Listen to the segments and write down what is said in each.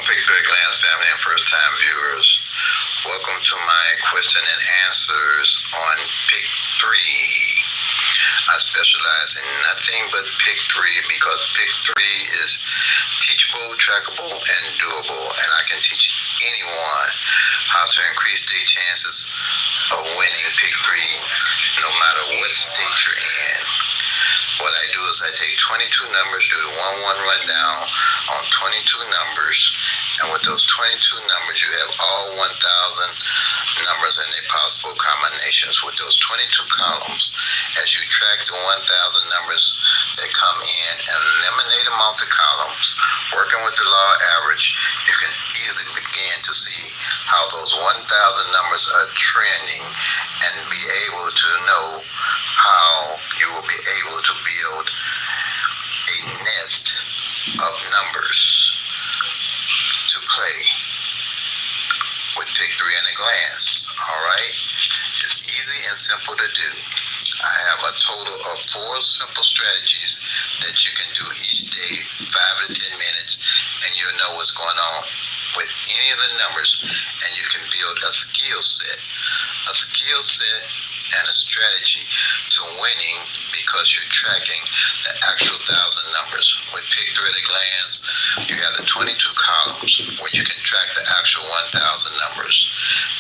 PICK-3 family and first-time viewers. Welcome to my question and answers on PICK-3. I specialize in nothing but PICK-3 because PICK-3 is teachable, trackable, and doable, and I can teach anyone how to increase their chances of winning PICK-3 no matter what state you're in. What I do is I take 22 numbers, do the 1-1 rundown on 22 numbers, and with those 22 numbers, you have all 1,000 numbers and their possible combinations with those 22 columns. As you track the 1,000 numbers that come in and eliminate them off the columns, working with the law average, you can easily begin to see how those 1,000 numbers are trending and be able to know how you will be able to build a nest of numbers to play with PICK-3 in a glance. All right? It's easy and simple to do. I have a total of 4 simple strategies that you can do each day, 5 to 10 minutes, and you'll know what's going on with any of the numbers, and you can build a skill set and a strategy to winning because you're tracking the actual 1,000 numbers. With PICK-3 at a glance, you have the 22 columns where you can track the actual 1,000 numbers.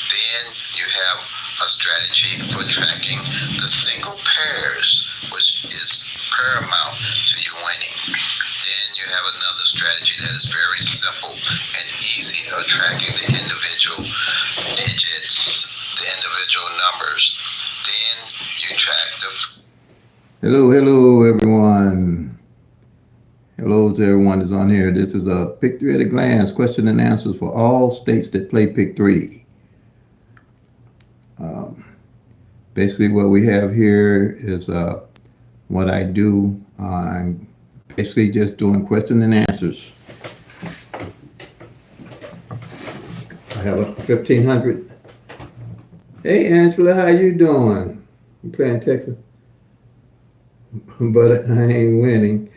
Then you have a strategy for tracking the single pairs, which is paramount to you winning. Then you have another strategy that is very simple and easy of tracking the individual digits, the individual numbers. Then you track the... Hello, everyone. Hello to everyone that's on here. This is a PICK-3 at a glance, question and answers for all states that play PICK-3. Basically what we have here is what I do. I'm basically just doing question and answers. I have a 1,500. Hey Angela, how you doing? You playing Texas? But I ain't winning.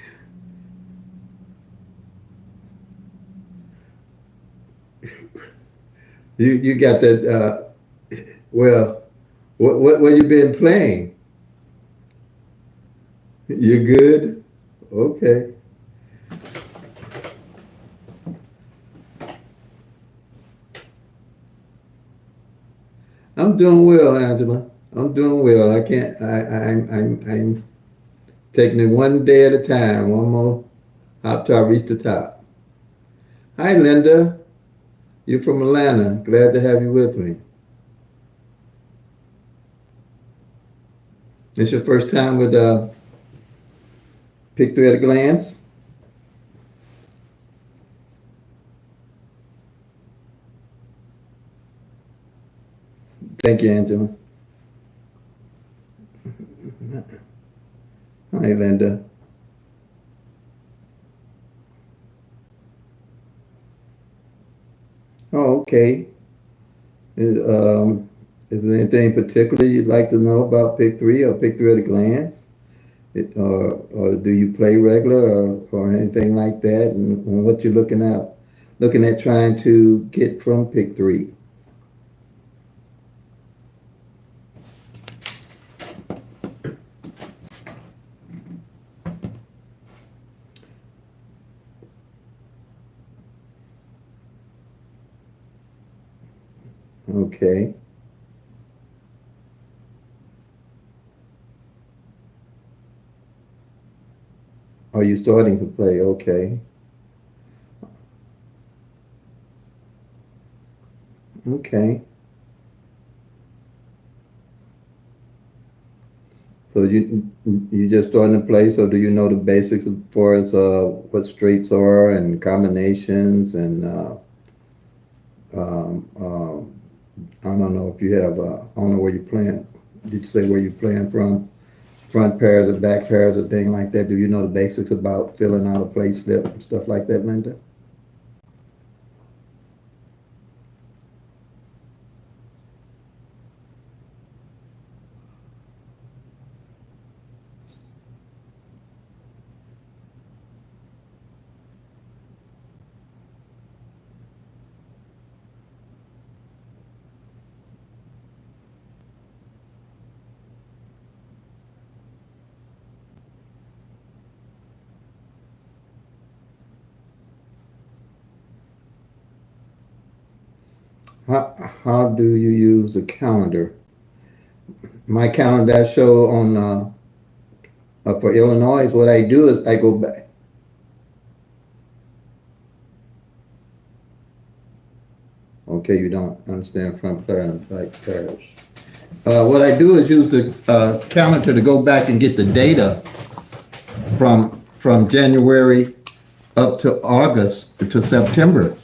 You got that, well, what you been playing? You good? Okay. I'm doing well, Angela. I'm doing well. I'm taking it one day at a time. One more hop till I reach the top. Hi, Linda. You're from Atlanta. Glad to have you with me. It's your first time with PICK-3 at a glance? Thank you, Angela. Hi, Linda. Oh, okay. Is there anything particular you'd like to know about PICK-3 or PICK-3 at a glance? Or do you play regular or anything like that? And what you're looking at trying to get from PICK-3? Okay. Are you starting to play? Okay. Okay. So you just starting to play. So do you know the basics as far as what straights are and combinations and I don't know if you have I don't know where you're playing. Did you say where you're playing from? Front pairs or back pairs or thing like that? Do you know the basics about filling out a play slip and stuff like that, Linda? How do you use the calendar? My calendar that show on for Illinois. What I do is I go back. Okay, you don't understand front pair and back pairs. What I do is use the calendar to go back and get the data from January up to August to September,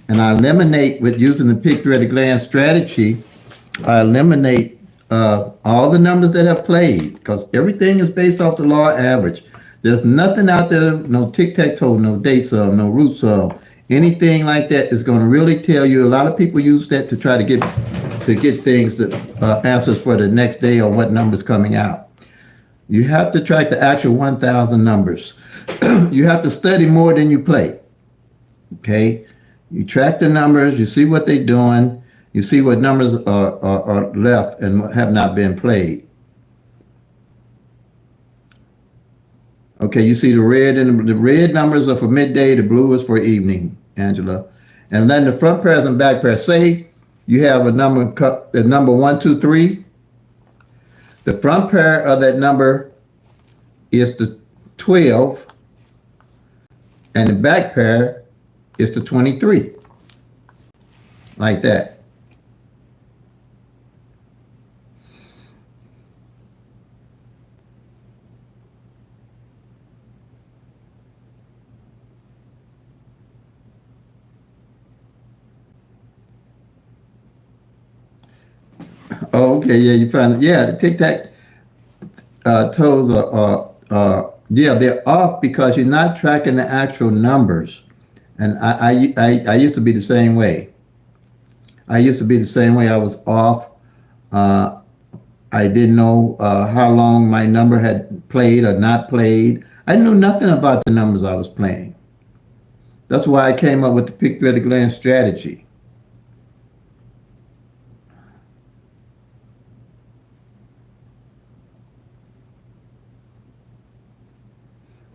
and I eliminate with using the PICK-3 at a glance strategy. I eliminate all the numbers that have played because everything is based off the law average. There's nothing out there, no tic-tac-toe, no date sum, no root sum, anything like that is going to really tell you. A lot of people use that to try to get things that answers for the next day or what numbers coming out. You have to track the actual 1,000 numbers. You have to study more than you play. Okay, you track the numbers, you see what they're doing, you see what numbers are left and have not been played. Okay, you see the red, and the red numbers are for midday, the blue is for evening, Angela. And then the front pairs and back pairs. Say you have a number, the number 1, 2, 3. The front pair of that number is the 12, and the back pair is the 23. Like that. Oh, okay, yeah, you found it. Yeah, the tic tac toes yeah, they're off because you're not tracking the actual numbers. And I used to be the same way. I used to be the same way. I was off. Uh, I didn't know how long my number had played or not played. I knew nothing about the numbers I was playing. That's why I came up with the PICK-3 at a glance strategy.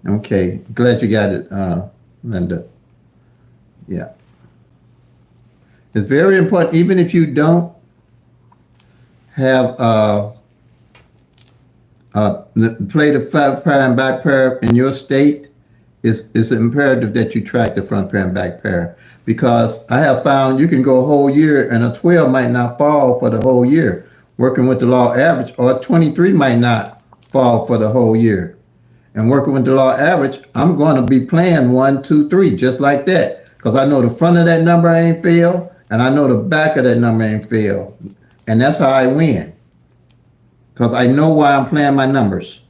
Okay, glad you got it, Linda. Yeah, it's very important. Even if you don't have play the front pair and back pair in your state, it's imperative that you track the front pair and back pair because I have found you can go a whole year and a 12 might not fall for the whole year working with the law average, or a 23 might not fall for the whole year. And working with the law average, I'm going to be playing 1, 2, 3 just like that because I know the front of that number ain't fail and I know the back of that number ain't fail, and that's how I win because I know why I'm playing my numbers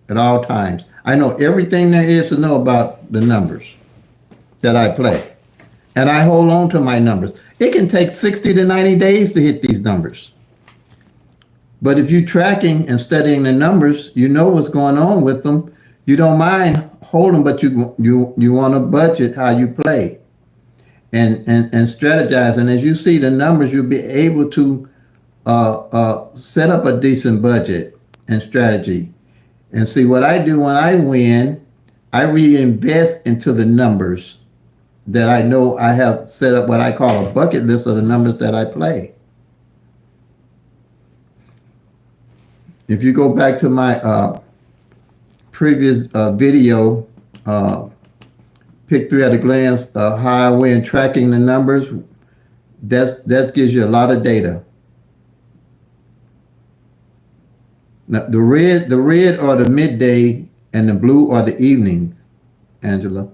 at all times. I know everything there is to know about the numbers that I play, and I hold on to my numbers. It can take 60 to 90 days to hit these numbers. But if you're tracking and studying the numbers, you know what's going on with them. You don't mind holding, but you want to budget how you play and strategize. And as you see the numbers, you'll be able to set up a decent budget and strategy. And see what I do when I win, I reinvest into the numbers that I know I have set up what I call a bucket list of the numbers that I play. If you go back to my previous video, PICK-3 at a glance, how I win tracking the numbers, that gives you a lot of data. Now, the red are the midday and the blue are the evening, Angela.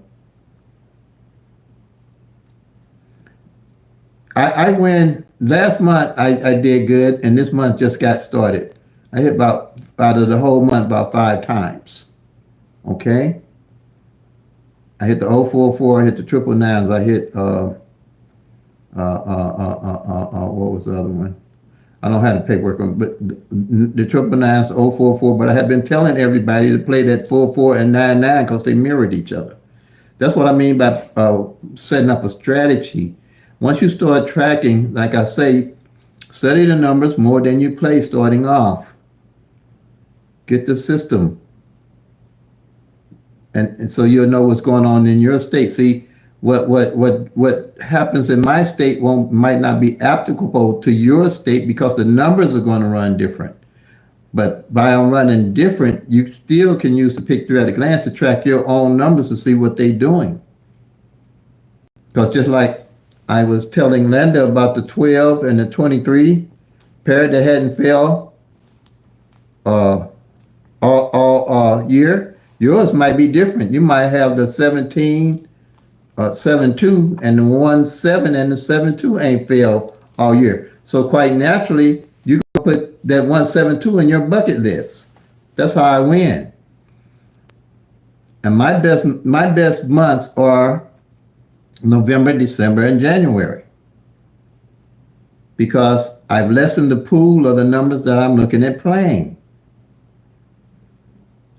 I win. Last month I did good, and this month just got started. I hit about out of the whole month about 5 times. Okay. I hit the 044, I hit the triple nines, I hit what was the other one? I don't have the paperwork on, but the triple nines, 044. But I have been telling everybody to play that 44 and 99 because they mirrored each other. That's what I mean by setting up a strategy. Once you start tracking, like I say, study the numbers more than you play starting off. Get the system. And so you'll know what's going on in your state. See, what happens in my state might not be applicable to your state because the numbers are going to run different. But by running different, you still can use the PICK-3 at a glance to track your own numbers to see what they're doing. Because just like I was telling Linda about the 12 and the 23 pair that hadn't failed all year, yours might be different. You might have the 17, 7-2, and the 1-7 and the 7-2 ain't failed all year. So quite naturally, you can put that 1-7-2 in your bucket list. That's how I win. And my best months are November, December, and January, because I've lessened the pool of the numbers that I'm looking at playing.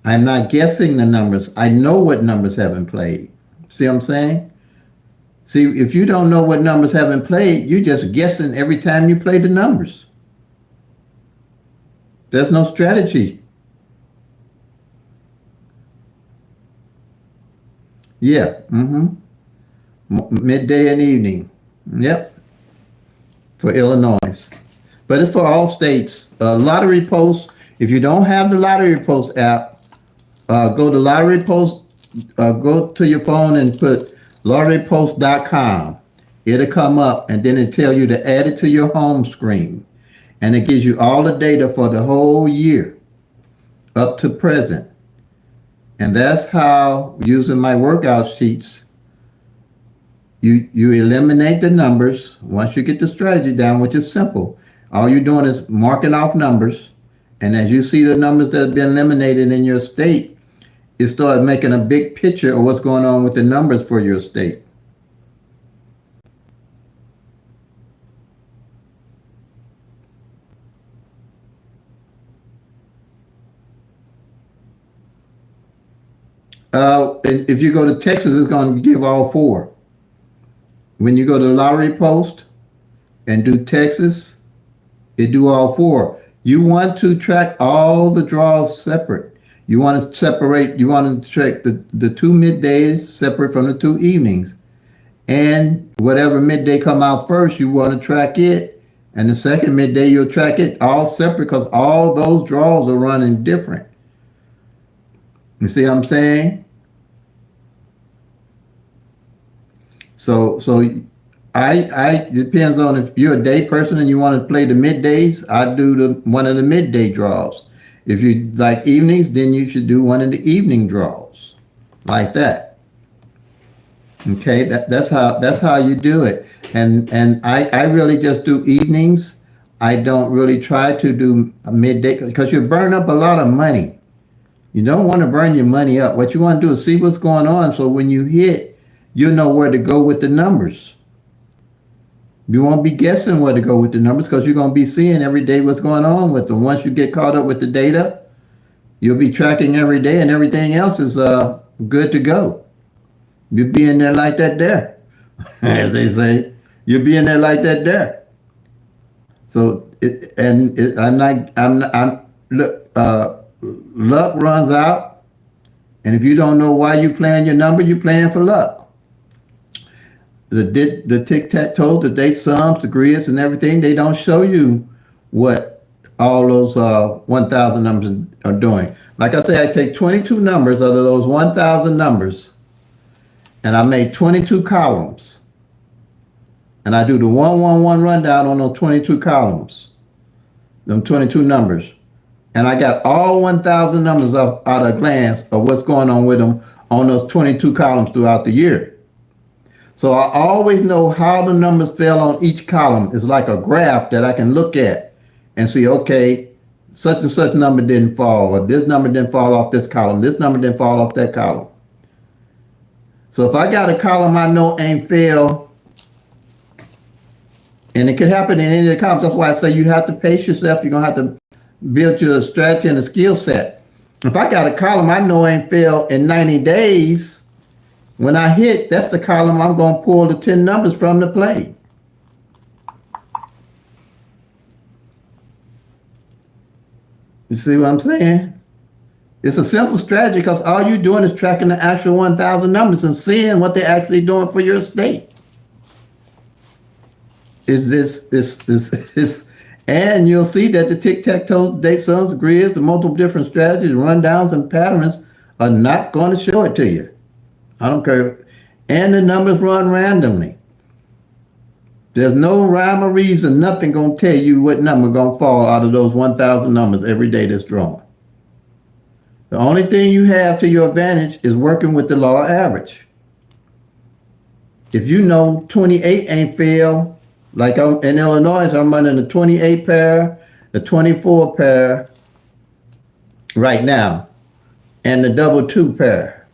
I'm not guessing the numbers. I know what numbers haven't played. See what I'm saying? See, if you don't know what numbers haven't played, you're just guessing every time you play the numbers. There's no strategy. Yeah. Midday and evening. Yep. For Illinois. But it's for all states. Lottery Post. If you don't have the Lottery Post app, go to Lottery Post. Go to your phone and put lotterypost.com. It'll come up, and then it tell you to add it to your home screen. And it gives you all the data for the whole year up to present. And that's how, using my workout sheets, you eliminate the numbers. Once you get the strategy down, which is simple, all you're doing is marking off numbers. And as you see the numbers that have been eliminated in your state, it starts making a big picture of what's going on with the numbers for your state. If you go to Texas, it's going to give all four. When you go to Lottery Post and do Texas, it do all four. You want to track all the draws separate. You want to separate, you want to track the 2 middays separate from the 2 evenings. And whatever midday come out first, you want to track it. And the second midday, you'll track it all separate, because all those draws are running different. You see what I'm saying? So I depends on if you're a day person and you want to play the middays, I do one of the midday draws. If you like evenings, then you should do one of the evening draws, like that. Okay, that's how you do it. And I really just do evenings. I don't really try to do a midday, because you burn up a lot of money. You don't want to burn your money up. What you want to do is see what's going on, so when you hit, you'll know where to go with the numbers. You won't be guessing where to go with the numbers, because you're going to be seeing every day what's going on with them. Once you get caught up with the data, you'll be tracking every day, and everything else is good to go. You'll be in there like that there, as they say. You'll be in there like that there. So, luck runs out, and if you don't know why you playing your number, you're playing for luck. The tic-tac-toe, the date sums, the grids, and everything, they don't show you what all those 1,000 numbers are doing. Like I say, I take 22 numbers out of those 1,000 numbers, and I made 22 columns. And I do the 1-1-1 rundown on those 22 columns, them 22 numbers. And I got all 1,000 numbers out at a glance of what's going on with them on those 22 columns throughout the year. So I always know how the numbers fell on each column. It's like a graph that I can look at and see, okay, such and such number didn't fall, or this number didn't fall off this column, this number didn't fall off that column. So if I got a column I know ain't failed, and it could happen in any of the columns, that's why I say you have to pace yourself. You're going to have to build your strategy and a skill set. If I got a column I know ain't failed in 90 days, when I hit, that's the column I'm going to pull the 10 numbers from to play. You see what I'm saying? It's a simple strategy because all you're doing is tracking the actual 1,000 numbers and seeing what they're actually doing for your state. And you'll see that the tic-tac-toe, date sums, grids, the multiple different strategies, rundowns, and patterns are not going to show it to you. I don't care. And the numbers run randomly. There's no rhyme or reason, nothing going to tell you what number going to fall out of those 1,000 numbers every day that's drawn. The only thing you have to your advantage is working with the law of average. If you know 28 ain't fail, like I'm in Illinois, I'm running the 28 pair, the 24 pair right now, and the double 2 pair.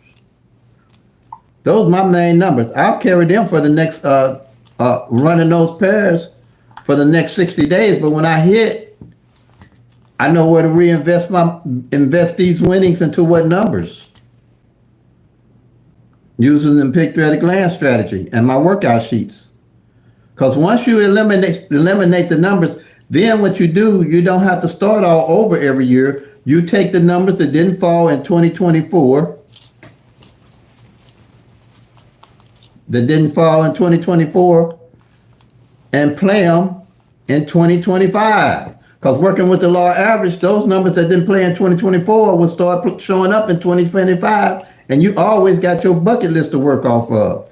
Those are my main numbers. I'll carry them for the next, running those pairs for the next 60 days. But when I hit, I know where to invest these winnings into what numbers. Using the PICK-3 at a glance strategy and my workout sheets. Because once you eliminate the numbers, then what you do, you don't have to start all over every year. You take the numbers that didn't fall in 2024, and play them in 2025. Because working with the law of average, those numbers that didn't play in 2024 will start showing up in 2025, and you always got your bucket list to work off of.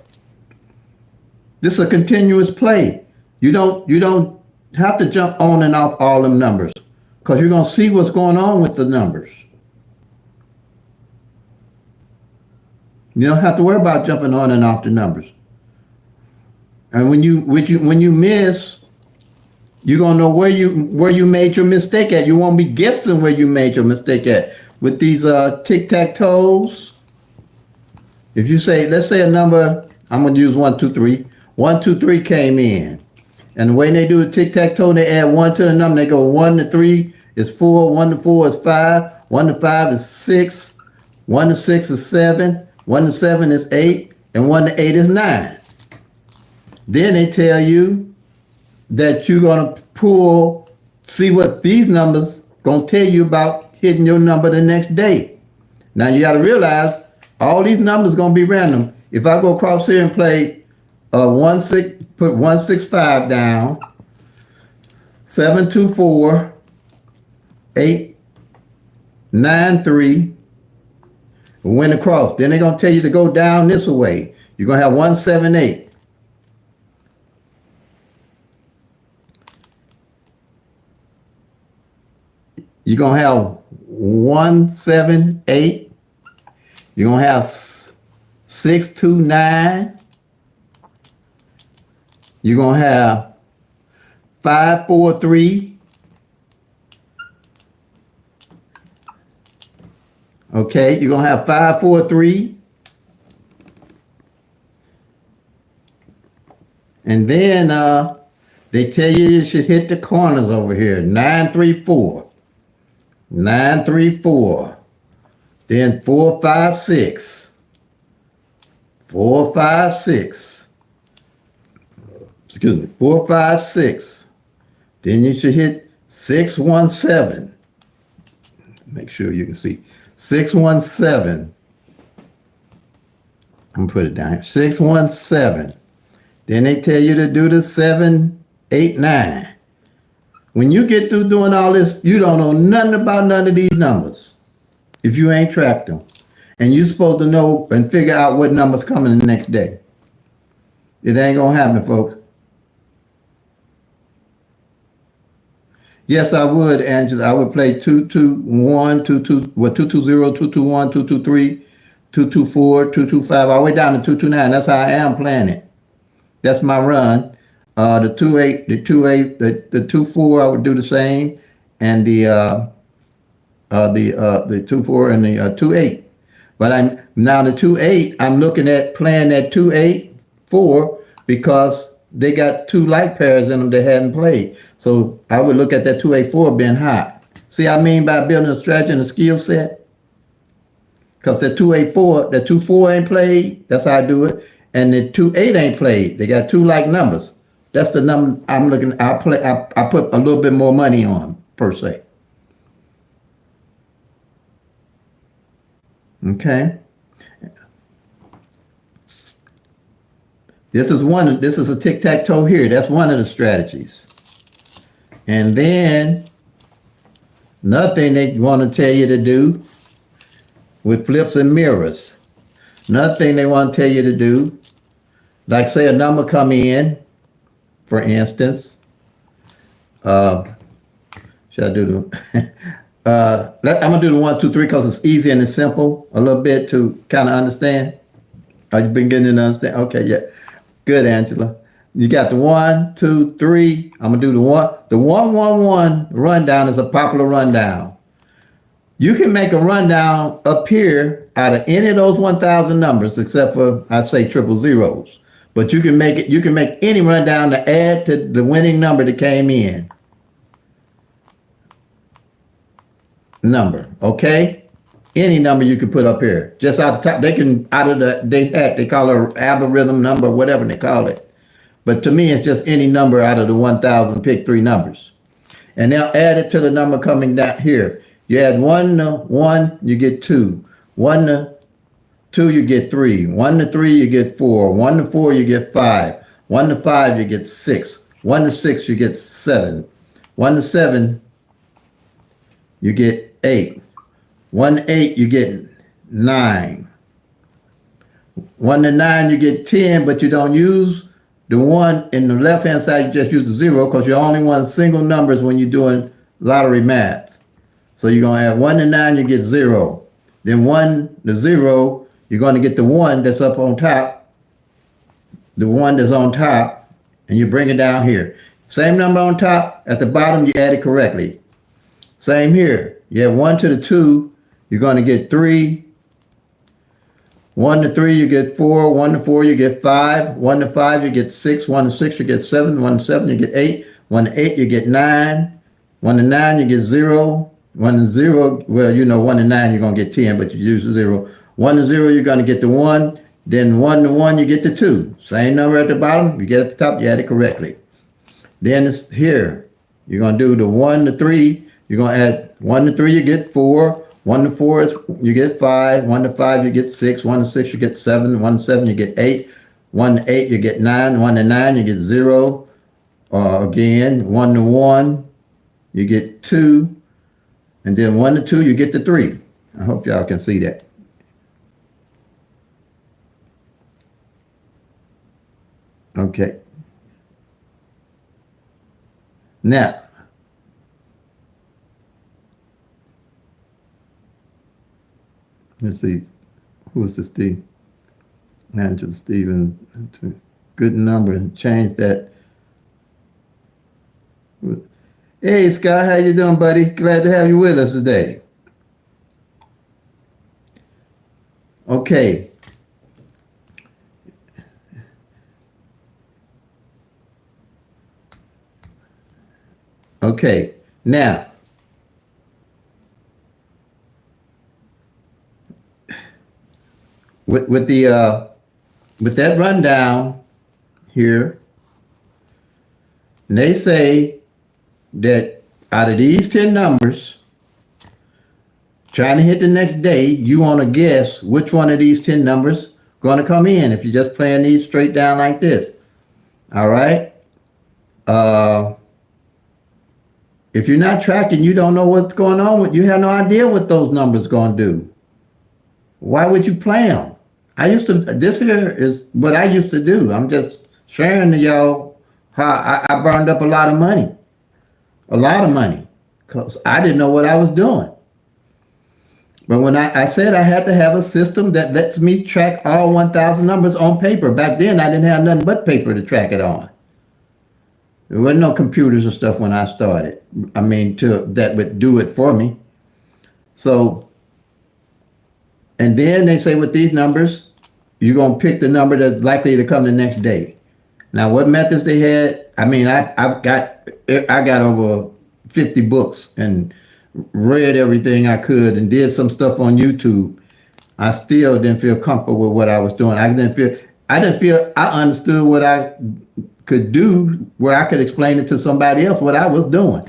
This is a continuous play. You don't have to jump on and off all them numbers, because you're going to see what's going on with the numbers. You don't have to worry about jumping on and off the numbers. And when you miss, you're gonna know where you made your mistake at. You won't be guessing where you made your mistake at. With these tic-tac-toes, if you say, let's say a number, I'm gonna use 1, 2, 3. 1, 2, 3 came in. And the way they do the tic-tac-toe, they add 1 to the number. They go 1 to 3 is 4, 1 to 4 is 5, 1 to 5 is 6, 1 to 6 is 7, 1 to 7 is 8, and 1 to 8 is 9. Then they tell you that you're going to see what these numbers going to tell you about hitting your number the next day. Now you got to realize all these numbers going to be random. If I go across here and play put 165 down, 724, 893, went across. Then they're going to tell you to go down this way. You're going to have 178. You're going to have 178. You're going to have 629. You're going to have 543. Okay, you're going to have 543. And then they tell you should hit the corners over here. 934. 934. Then 456. 456. Excuse me. 456. Then you should hit 617. Make sure you can see. 617. I'm gonna put it down here. 617. Then they tell you to do the 789. When you get through doing all this, you don't know nothing about none of these numbers if you ain't tracked them. And you're supposed to know and figure out what number's coming the next day. It ain't gonna happen, folks. Yes, I would, Angela. I would play 221, 220, 221, 223, 224, 225, all the way down to 229. That's how I am playing it. That's my run. The 28, the 28, the 24, I would do the same, and the 24 and the 28. But I'm now the 28. I'm looking at playing that 284 because they got 2 light pairs in them that hadn't played. So I would look at that 284 being hot. See what I mean by building a strategy and a skill set? Because the 284, the 24 ain't played. That's how I do it. And the 28 ain't played. They got 2 like numbers. That's the number I'm looking. I put a little bit more money on per se. Okay. This is a tic-tac-toe here. That's one of the strategies. And then another thing they want to tell you to do with flips and mirrors. Another thing they want to tell you to do, like say a number come in, for instance. Should I do the I'm gonna do the 1, 2, 3 because it's easy and it's simple a little bit to kind of understand. Are you beginning to understand? Okay, yeah. Good, Angela. You got the 1, 2, 3. I'm gonna do the 1. The 111 rundown is a popular rundown. You can make a rundown up here out of any of those 1,000 numbers, except for I say triple zeros. But you can make it. You can make any rundown to add to the winning number that came in. Number, okay? Any number you can put up here, just out the top. They can out of the they call it algorithm number, whatever they call it. But to me, it's just any number out of the 1,000 pick 3 numbers, and they'll add it to the number coming down here. You add 1 to 1, you get 2. 1 to 2, you get 3. 1 to 3, you get 4. 1 to 4, you get 5. 1 to 5, you get 6. 1 to 6, you get 7. 1 to 7, you get 8. 1 to 8, you get 9. 1 to 9, you get 10, but you don't use the 1 in the left-hand side, you just use the 0 because you only want single numbers when you're doing lottery math. So you're going to add 1 to 9, you get 0. Then 1 to 0, you're going to get the 1 that's up on top, the 1 that's on top, and you bring it down here. Same number on top, at the bottom, you add it correctly. Same here. You add 1 to the 2, you're going to get 3. 1 to 3, you get 4. 1 to 4, you get 5. 1 to 5, you get 6. 1 to 6, you get 7. 1 to 7, you get 8. 1 to 8, you get 9. 1 to 9, you get 0. 1 to 0, well, you know, 1 to 9, you're going to get 10, but you use the 0. 1 to 0, you're going to get the 1. Then 1 to 1, you get the 2. Same number at the bottom, you get at the top, you add it correctly. Then it's here. You're going to do the 1 to 3. You're going to add 1 to 3, you get 4. 1 to 4, you get 5. 1 to 5, you get 6. 1 to 6, you get 7. 1 to 7, you get 8. 1 to 8, you get 9. 1 to 9, you get 0. Again, 1 to 1, you get 2. And then 1 to 2, you get the 3. I hope y'all can see that. Okay. Now, let's see. Who's the Steve? Angela Stephen. Good number. Change that. Hey, Scott, how you doing, buddy? Glad to have you with us today. Okay. Okay. Now, with that rundown here, they say that out of these 10 numbers, trying to hit the next day, you want to guess which one of these 10 numbers going to come in if you're just playing these straight down like this. All right? If you're not tracking, you don't know what's going on with you. Have no idea what those numbers going to do. Why would you play them? This here is what I used to do. I'm just sharing to y'all how I burned up a lot of money. A lot of money, because I didn't know what I was doing. But when I said I had to have a system that lets me track all 1,000 numbers on paper. Back then, I didn't have nothing but paper to track it on. There wasn't no computers or stuff when I started. I mean, that would do it for me. So, and then they say with these numbers, you're going to pick the number that's likely to come the next day. Now, what methods they had, I mean, I got over 50 books and read everything I could and did some stuff on YouTube. I still didn't feel comfortable with what I was doing. I didn't feel I understood what I could do where I could explain it to somebody else what I was doing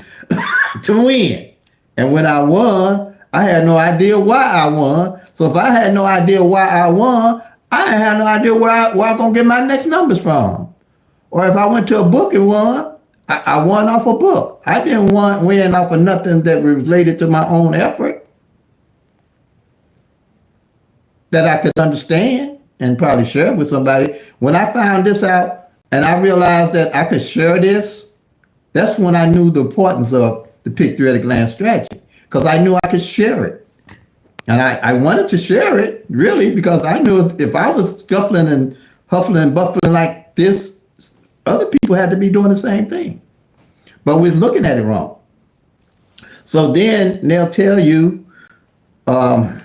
to win. And when I won, I had no idea why I won. So if I had no idea why I won, I had no idea where I'm going to get my next numbers from. Or if I went to a book and won, I won off a book. I didn't win off of nothing that was related to my own effort that I could understand and probably share with somebody. When I found this out and I realized that I could share this, that's when I knew the importance of the PICK-3 at a glance strategy, because I knew I could share it. And I wanted to share it, really, because I knew if I was scuffling and huffling and buffling like this, other people had to be doing the same thing. But we're looking at it wrong. So then they'll tell you, the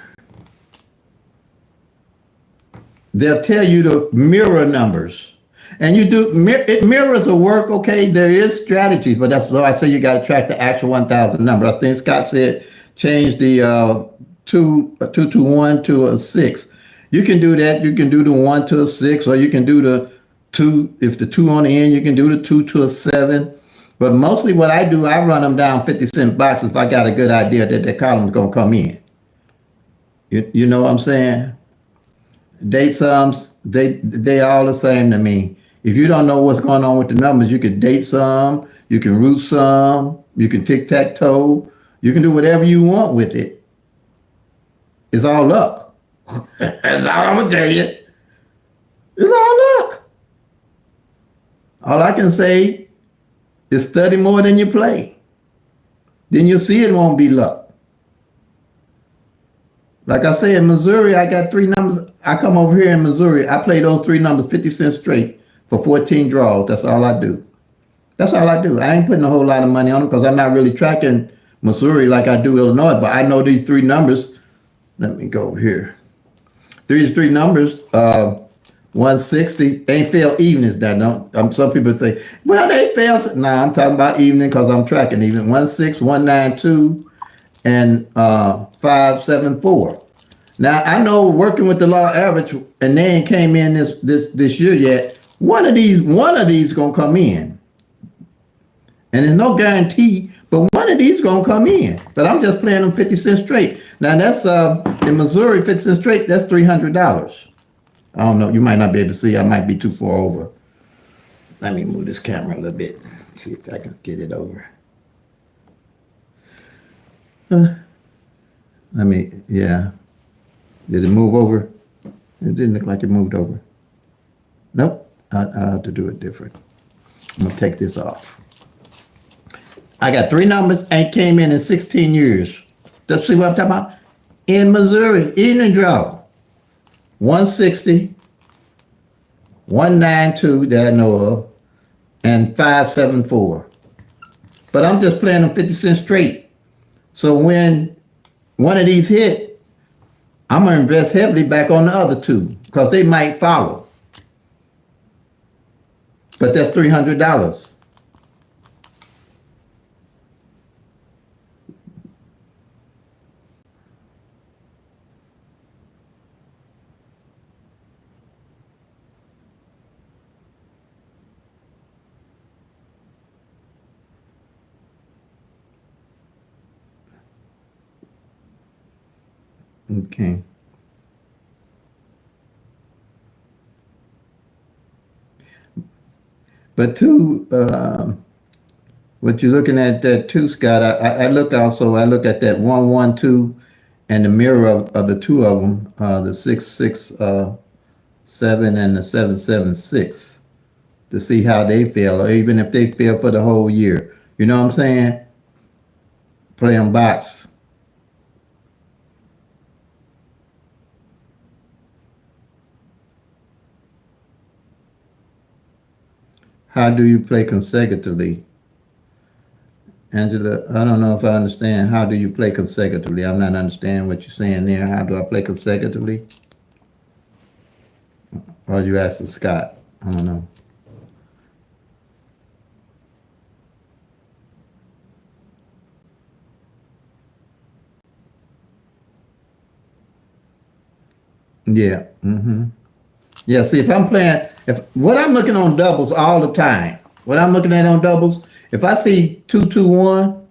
mirror numbers. And it mirrors a work, okay? There is strategy, but that's why I say you got to track the actual 1,000 number. I think Scott said change the 2 to 1 to a 6. You can do that. You can do the 1 to a 6, or you can do the 2. If the 2 on the end, you can do the 2 to a 7. But mostly what I do, I run them down 50-cent boxes if I got a good idea that the column is going to come in. You know what I'm saying? Date sums, they all the same to me. If you don't know what's going on with the numbers, you can date some, you can root some, you can tic-tac-toe, you can do whatever you want with it. It's all luck. That's all I'm gonna tell you. It's all luck. All I can say is study more than you play. Then you'll see it won't be luck. Like I say, in Missouri, I got 3 numbers. I come over here in Missouri, I play those 3 numbers 50 cents straight for 14 draws. That's all I do. That's all I do. I ain't putting a whole lot of money on it because I'm not really tracking Missouri like I do Illinois, but I know these 3 numbers. Let me go over here. These 3 numbers, 160, they fell evenings that don't. Some people say, well, they fell. No, I'm talking about evening because I'm tracking even 16, 192, and 574. Now I know working with the law average, and they ain't came in this year yet. One of these gonna come in, and there's no guarantee, but one of these gonna come in. But I'm just playing them 50 cents straight. Now that's in Missouri, 50 cents straight. That's $300. I don't know. You might not be able to see. I might be too far over. Let me move this camera a little bit. See if I can get it over. Yeah. Did it move over? It didn't look like it moved over. Nope. I have to do it different. I'm going to take this off. I got 3 numbers and came in 16 years. Let's see what I'm talking about. In Missouri, evening draw. 160, 192 that I know of, and 574. But I'm just playing them 50 cents straight. So when one of these hit, I'm going to invest heavily back on the other 2 because they might follow. But that's $300. Okay. But what you're looking at that too, Scott, I look at that 112 and the mirror of the 2 of them, the 667 and the 776, to see how they feel, or even if they feel for the whole year. You know what I'm saying? Play them box. How do you play consecutively? Angela, I don't know if I understand. How do you play consecutively? I'm not understanding what you're saying there. How do I play consecutively? Or you asking Scott? I don't know. Yeah. Mm-hmm. Yeah, see, if what I'm looking on doubles all the time, what I'm looking at on doubles, if I see 221,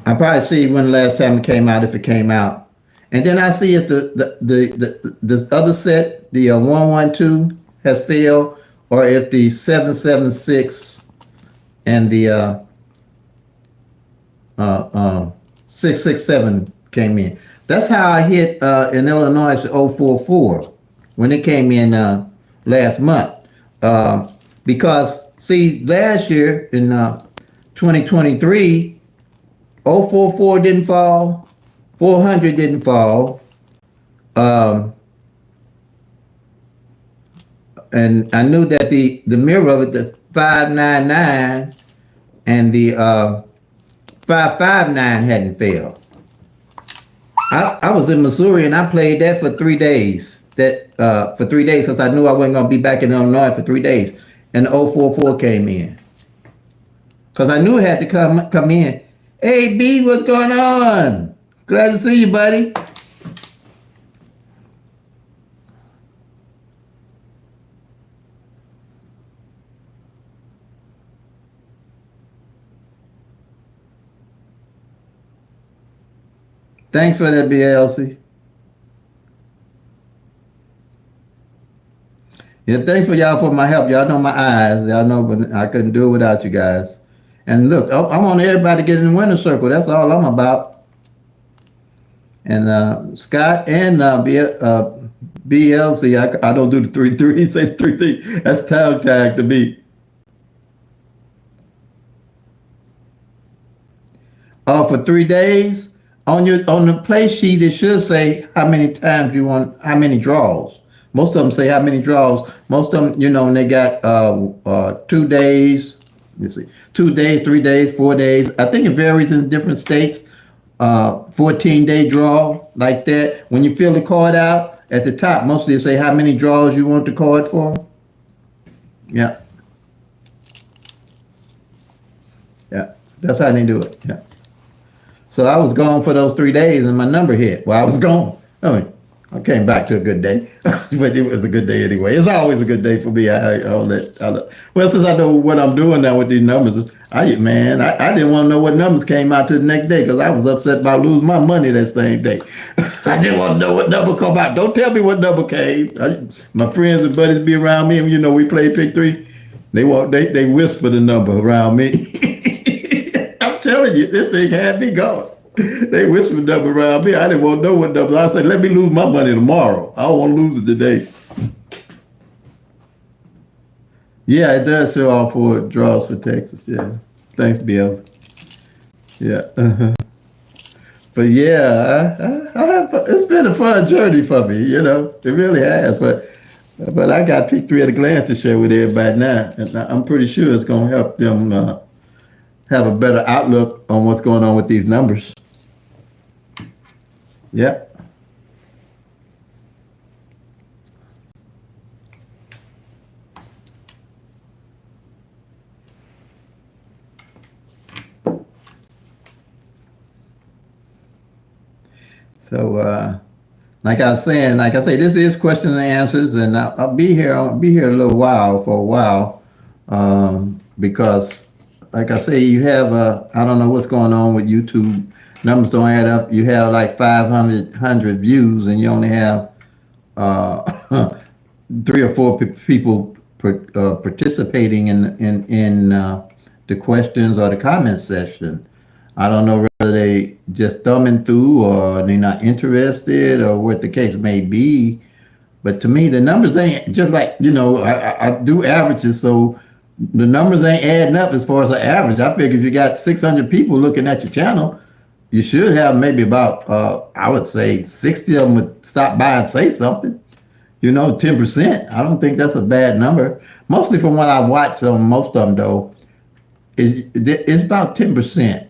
I probably see when the last time it came out, if it came out, and then I see if the other set, the 112 has failed, or if the 776 and the 667 came in. That's how I hit in Illinois the 044 when it came in last month. Because see, last year in 2023, 044 didn't fall, 400 didn't fall, and I knew that the mirror of it, the 599 and the 559 hadn't failed. I was in Missouri and I played that for 3 days. For 3 days because I knew I wasn't gonna be back in Illinois for 3 days, and the 044 came in because I knew it had to come in. Hey B, what's going on? Glad to see you, buddy. Thanks for that, BLC. Yeah, thanks for y'all for my help. Y'all know my eyes. Y'all know, but I couldn't do it without you guys. And look, I want everybody to get in the winner's circle. That's all I'm about. And Scott and BLC, I don't do the 3-3. He said 3-3. That's time tag to me. For 3 days on the play sheet, it should say how many times you want, how many draws. Most of them say how many draws. Most of them, and they got 2 days. Let's see, 2 days, 3 days, 4 days. I think it varies in different states. 14-day draw like that. When you fill the card out at the top, mostly they say how many draws you want the card for. Yeah. Yeah. That's how they do it. Yeah. So I was gone for those 3 days and my number hit. Well, I was gone. I came back to a good day, but it was a good day anyway. It's always a good day for me. Well, since I know what I'm doing now with these numbers, I didn't want to know what numbers came out to the next day because I was upset about losing my money that same day. I didn't want to know what number come out. Don't tell me what number came. My friends and buddies be around me, and we play PICK-3. They whisper the number around me. I'm telling you, this thing had me going. They whispered number around me. I didn't want to know what number. I said, let me lose my money tomorrow. I don't want to lose it today. Yeah, it does show all 4 draws for Texas. Yeah. Thanks, Bill. Yeah. But yeah, it's been a fun journey for me, It really has. But I got PICK-3 at a glance to share with everybody now. And I'm pretty sure it's going to help them have a better outlook on what's going on with these numbers. Yep. So, like I was saying, like I say, this is questions and answers, and I'll be here. I'll be here for a while, because, like I say, you have I don't know what's going on with YouTube. Numbers don't add up. You have like 500 views, and you only have 3 or 4 people participating in the questions or the comment section. I don't know whether they just thumbing through or they're not interested or what the case may be. But to me, the numbers ain't just like, I do averages, so the numbers ain't adding up as far as the average. I figure if you got 600 people looking at your channel, you should have maybe about, I would say 60 of them would stop by and say something. 10%. I don't think that's a bad number. Mostly from what I watch on most of them, though, it's about 10%.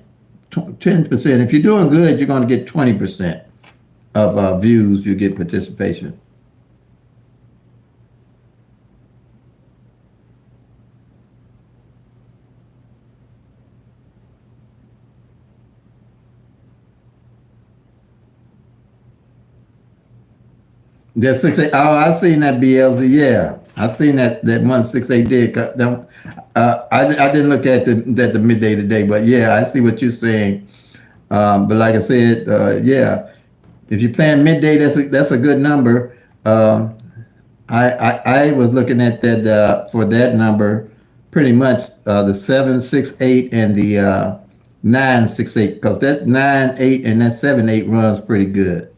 10%. If you're doing good, you're going to get 20% of views. You get participation. That 6-8. Oh, I seen that BLZ. Yeah, I seen that one 6-8 did. I didn't look at the midday today, but yeah, I see what you're saying. But like I said, yeah, if you're playing midday, that's a good number. I was looking at that for that number, pretty much the 768 and the 968, because that 98 and that 78 runs pretty good.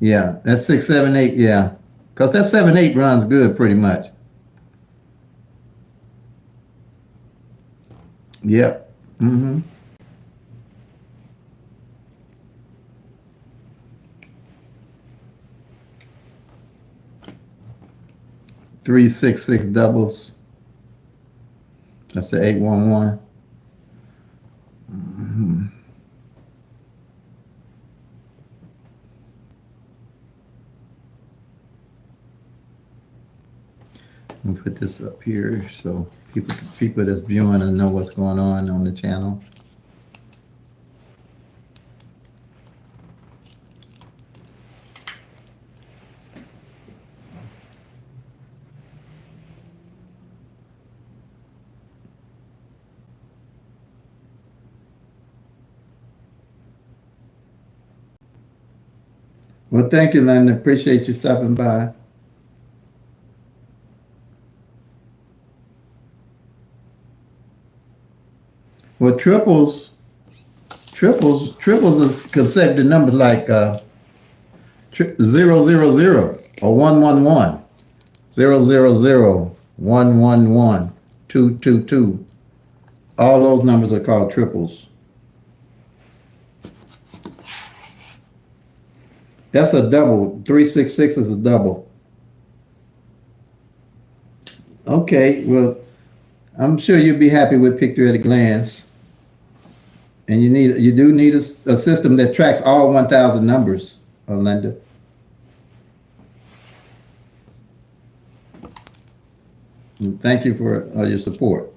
Yeah, that's 678. Yeah, because that 78 runs good pretty much. Yep. Mm-hmm. 366 doubles. That's the 811. Let me put this up here so people that's viewing and know what's going on the channel. Well, thank you, Linda. Appreciate you stopping by. Well, triples is consecutive numbers like 000 or 111, 000, 111, 222. All those numbers are called triples. That's a double. 366 is a double. Okay, well, I'm sure you'll be happy with Pick-3 at a glance. And you do need a system that tracks all 1,000 numbers, Linda. And thank you for your support.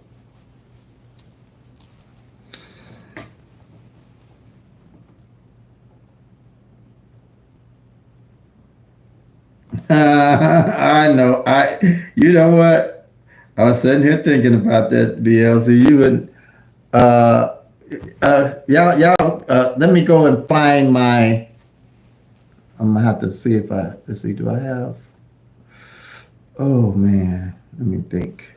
I know. You know what? I was sitting here thinking about that, BLC. You and y'all. Let me go and find my. I'm gonna have to see if let's see. Do I have? Oh man, let me think.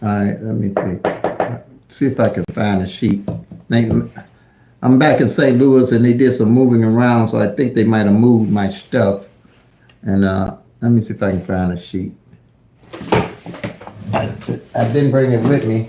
All right, let me think. See if I can find a sheet. I'm back in St. Louis and they did some moving around, so I think they might have moved my stuff. And let me see if I can find a sheet. I didn't bring it with me.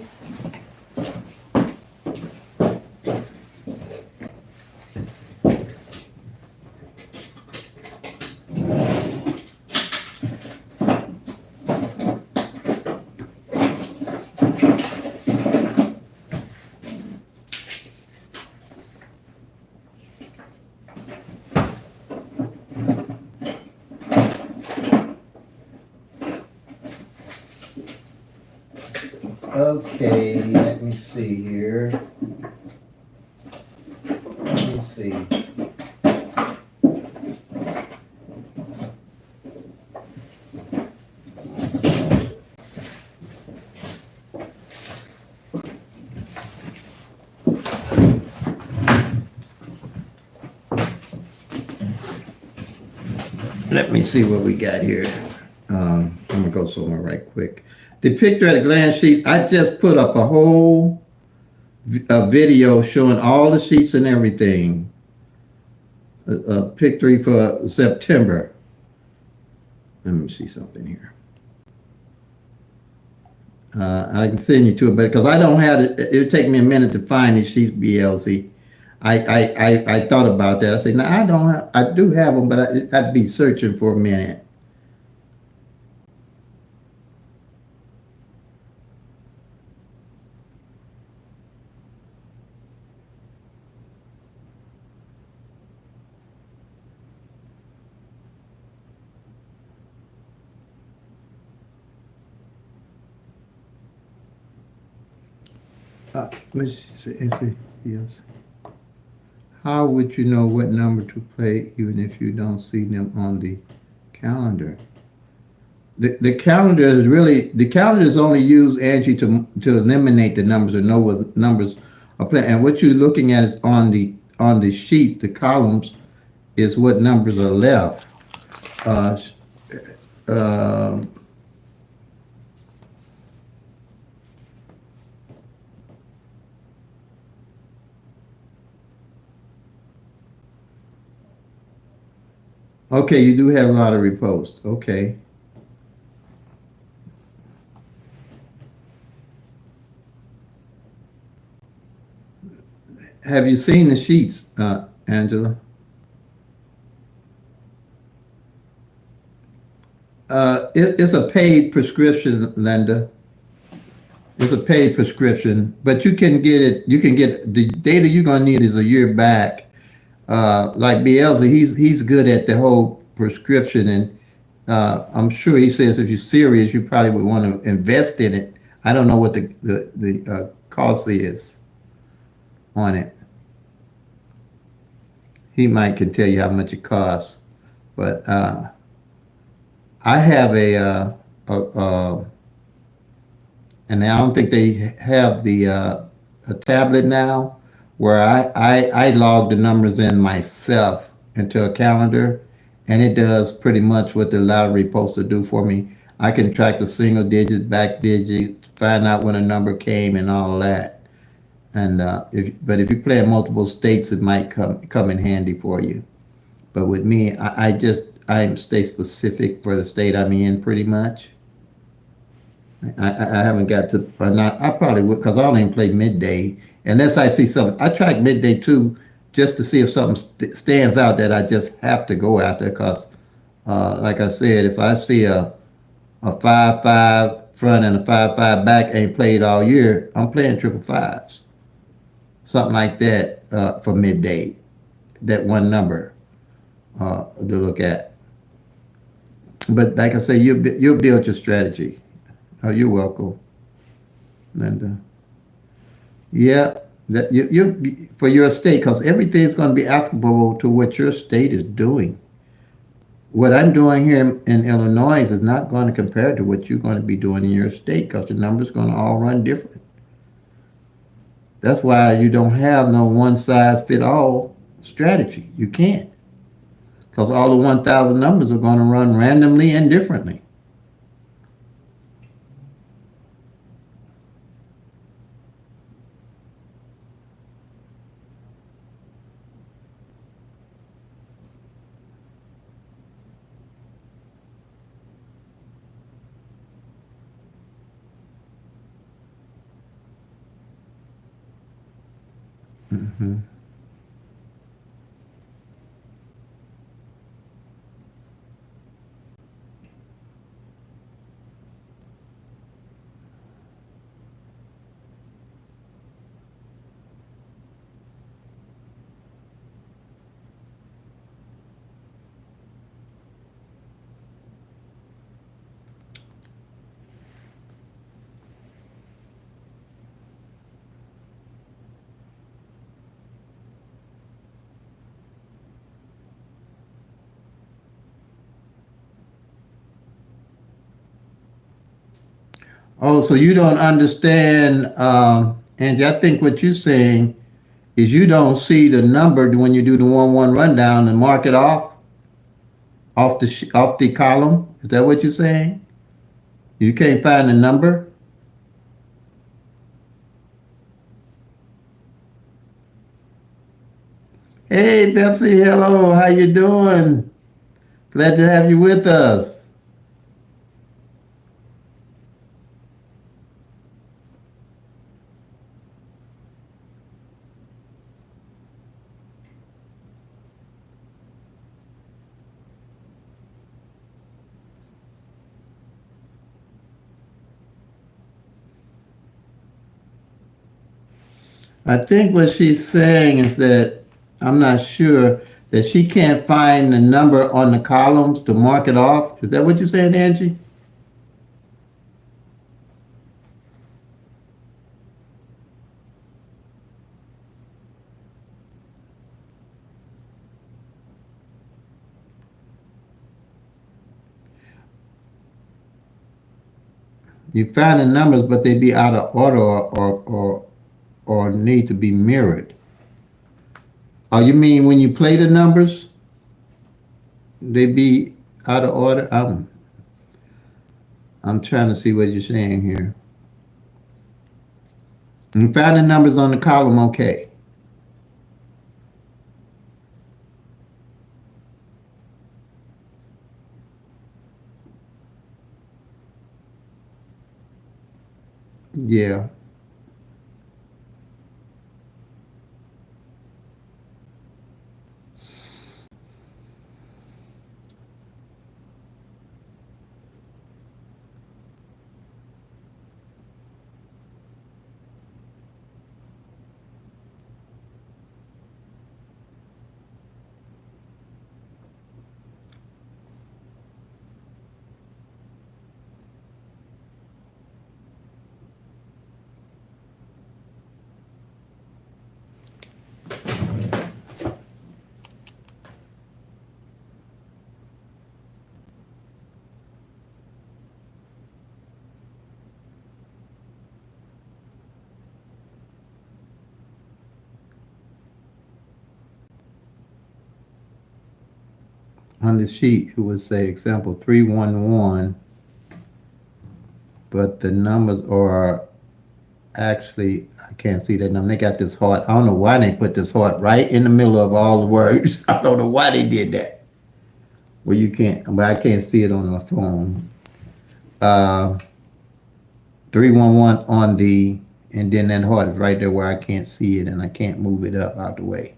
Okay, let me see here. Let me see. Let me see what we got here. I'm gonna go somewhere right quick. The Pick-3 at a glance sheets. I just put up a whole video showing all the sheets and everything. Pick-3 for September. Let me see something here. I can send you to it, but because I don't have it, it'll take me a minute to find these sheets, BLC. I thought about that. I said, no, I don't have, I do have them, but I'd be searching for a minute. What did she say? BLC. How would you know what number to play even if you don't see them on the calendar? The calendar is really the calendar is only used, Angie, to eliminate the numbers or know what numbers are playing. And what you're looking at is on the sheet, the columns is what numbers are left. Uh, uh, okay, you do have lottery posts. Okay. Have you seen the sheets, Angela? It's a paid prescription, Linda. It's a paid prescription, but you can get it. You can get the data you're gonna need is a year back. Like Bielsa, he's good at the whole prescription, and I'm sure he says if you're serious, you probably would want to invest in it. I don't know what the cost is on it. He might can tell you how much it costs, but I have a and I don't think they have a tablet now where I log the numbers in myself into a calendar, and it does pretty much what the lottery supposed to do for me. I can track the single digit, back digit, find out when a number came, and all that. And if you play in multiple states, it might come in handy for you. But with me, I stay specific for the state I'm in pretty much. I haven't got to, or not, I probably would, because I don't even play midday unless I see something. I track midday too, just to see if something stands out that I just have to go out there. Because, like I said, if I see a 5-5 front and a 5-5 back ain't played all year, I'm playing triple fives, something like that for midday. That one number to look at. But like I say, you'll build your strategy. Oh, you're welcome, Linda. Yeah, that you for your state, because everything's going to be applicable to what your state is doing. What I'm doing here in Illinois is not going to compare to what you're going to be doing in your state, because the numbers going to all run different. That's why you don't have no one size fit all strategy. You can't, because all the 1,000 numbers are going to run randomly and differently. Mm-hmm. Oh, so you don't understand, Angie. I think what you're saying is you don't see the number when you do the 1-1 rundown and mark it off the column. Is that what you're saying? You can't find the number. Hey, Pepsi, hello. How you doing? Glad to have you with us. I think what she's saying is that I'm not sure that she can't find the number on the columns to mark it off. Is that what you're saying, Angie? You find the numbers, but they be out of order or need to be mirrored. Oh, you mean when you play the numbers, they be out of order? I'm trying to see what you're saying here. You find the numbers on the column, okay. Yeah. On the sheet, it would say example 311, but the numbers are actually, I can't see that number. They got this heart. I don't know why they put this heart right in the middle of all the words. I don't know why they did that. Well, you can't, but I can't see it on my phone. 311 on the, and then that heart is right there where I can't see it and I can't move it up out the way.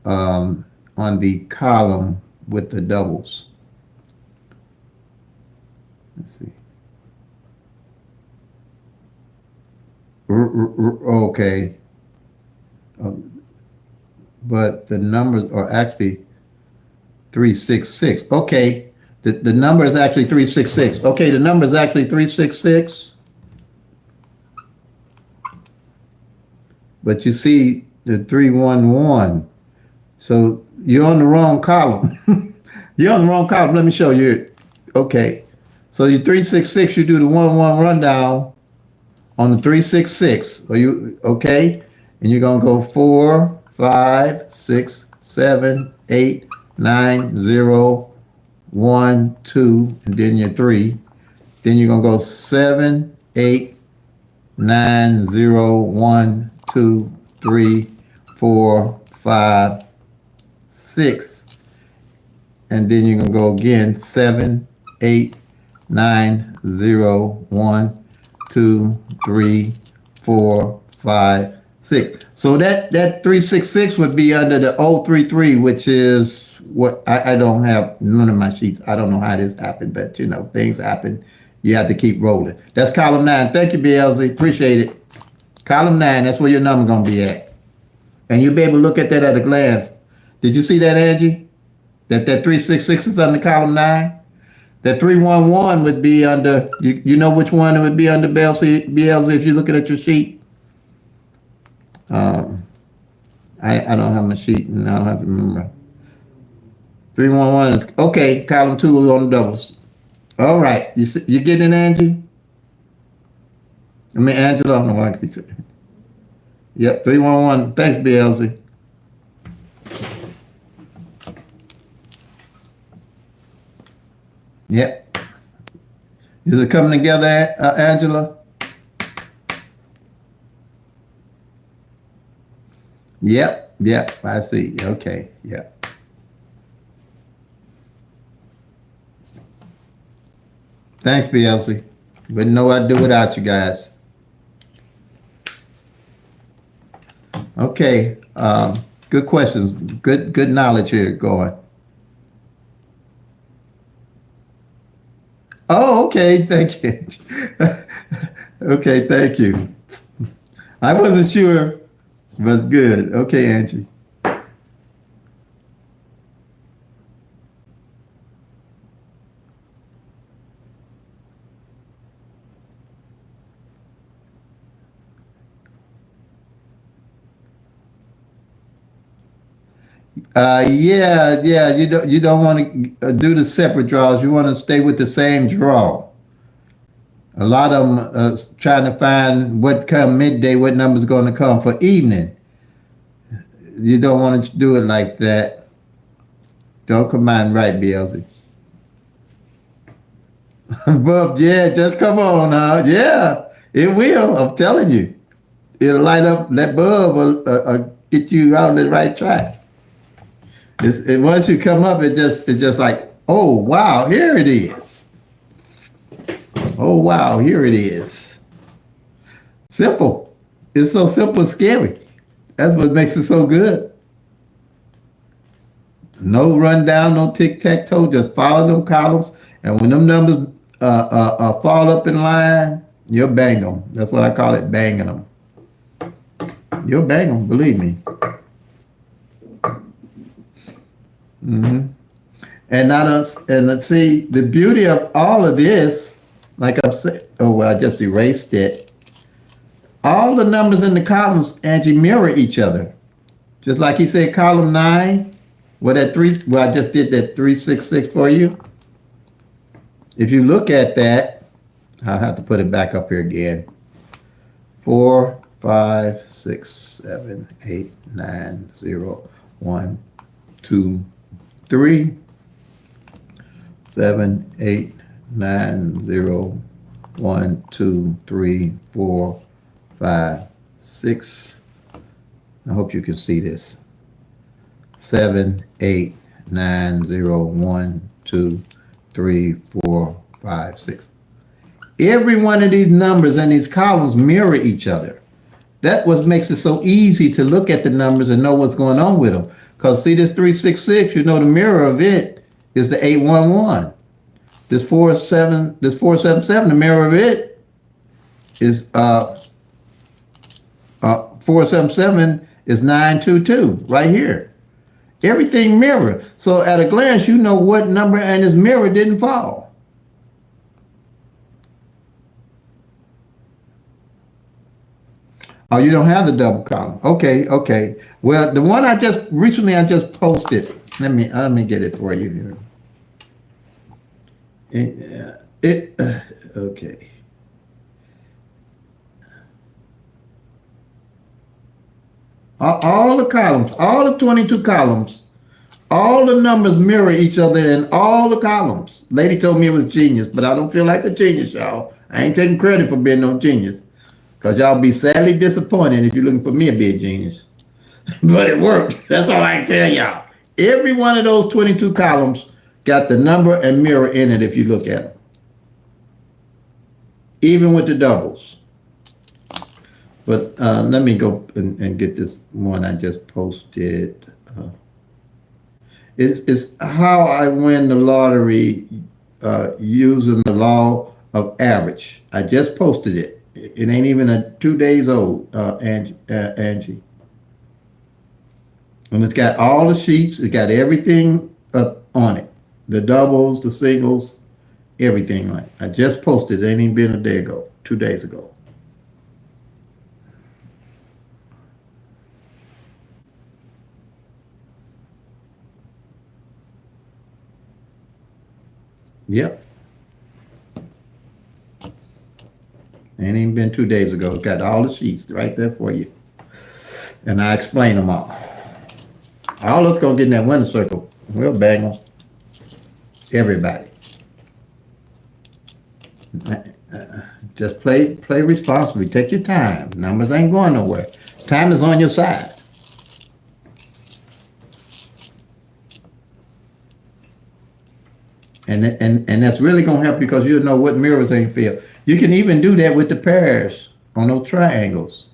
On the column with the doubles. Let's see. Okay. But the numbers are actually 366. Okay. The number is actually 366. Okay, the number is actually 366. But you see the 311. So you're on the wrong column. You're on the wrong column. Let me show you. Okay. So your 366, you do the 1-1 rundown on the 366. Are you okay? And you're gonna go 4, 5, 6, 7, 8, 9, 0, 1, 2, and then your 3. Then you're gonna go 7, 8, 9, 0, 1, 2, 3, 4, 5, 6. And then you're gonna go again 7, 8, 9, 0, 1, 2, 3, 4, 5, 6. So that 366 would be under the 033, which is what I don't have none of my sheets. I don't know how this happened, but you know, things happen. You have to keep rolling. That's column 9. Thank you, BLZ. Appreciate it. Column 9, that's where your number gonna be at. And you'll be able to look at that at a glance. Did you see that, Angie? That 366 is under column 9? That 311 would be under, you know which one it would be under, BLZ, if you're looking at your sheet? I don't have my sheet, and I don't have to remember. 311 is, okay, column 2 is on the doubles. All right, you getting it, Angie? I mean, Angela, I don't know why I keep saying. Yep, 311. Thanks, BLZ. Yep. Is it coming together, Angela? Yep, I see. Okay, yep. Thanks, BLC. Wouldn't know what I'd do without you guys. Okay, good questions. Good knowledge here going. Oh, okay, thank you. Okay, thank you. I wasn't sure, but good. Okay, Angie. Yeah. You don't want to do the separate draws. You want to stay with the same draw. A lot of them trying to find what come midday, what number's going to come for evening. You don't want to do it like that. Don't combine right, BLZ. But yeah, just come on now. Yeah, it will. I'm telling you. It'll light up, that bulb will get you out on the right track. Once you come up, it's just like, oh wow, here it is. Oh wow, here it is. Simple. It's so simple, scary. That's what makes it so good. No rundown, no tic-tac-toe. Just follow them columns, and when them numbers fall up in line, you'll bang them. That's what I call it, banging them. You'll bang them, believe me. Mm-hmm. And let's see, the beauty of all of this, like I've said, oh well, I just erased it. All the numbers in the columns, Angie, mirror each other. Just like he said, column 9, I just did that 366 for you. If you look at that, I'll have to put it back up here again. 4, 5, 6, 7, 8, 9, 0, 1, 2, 3, 7, 8, 9, 0, 1, 2, 3, 4, 5, 6. I hope you can see this. 7, 8, 9, 0, 1, 2, 3, 4, 5, 6. Every one of these numbers and these columns mirror each other. That's what makes it so easy to look at the numbers and know what's going on with them. Because see this 366, you know the mirror of it is the 811. This 477, the mirror of it is 477 is 922 right here. Everything mirror. So at a glance, you know what number and this mirror didn't fall. Oh, you don't have the double column. Okay. Well, the one I just posted. Let me get it for you here. Okay. All the columns, all the 22 columns, all the numbers mirror each other in all the columns. Lady told me it was genius, but I don't feel like a genius, y'all. I ain't taking credit for being no genius. Because y'all be sadly disappointed if you're looking for me to be a genius. But it worked. That's all I can tell y'all. Every one of those 22 columns got the number and mirror in it if you look at them. Even with the doubles. But let me go and get this one I just posted. It's how I win the lottery using the law of average. I just posted it. It ain't even 2 days old, Angie. And it's got all the sheets. It got everything up on it. The doubles, the singles, everything. Right. I just posted it. Ain't even been a day ago, 2 days ago. Yep. Ain't even been 2 days ago. Got all the sheets right there for you. And I explain them all. All us gonna get in that winner circle. We'll bang them. Everybody. Just play responsibly. Take your time. Numbers ain't going nowhere. Time is on your side. And that's really gonna help because you'll know what mirrors ain't filled. You can even do that with the pairs on those triangles.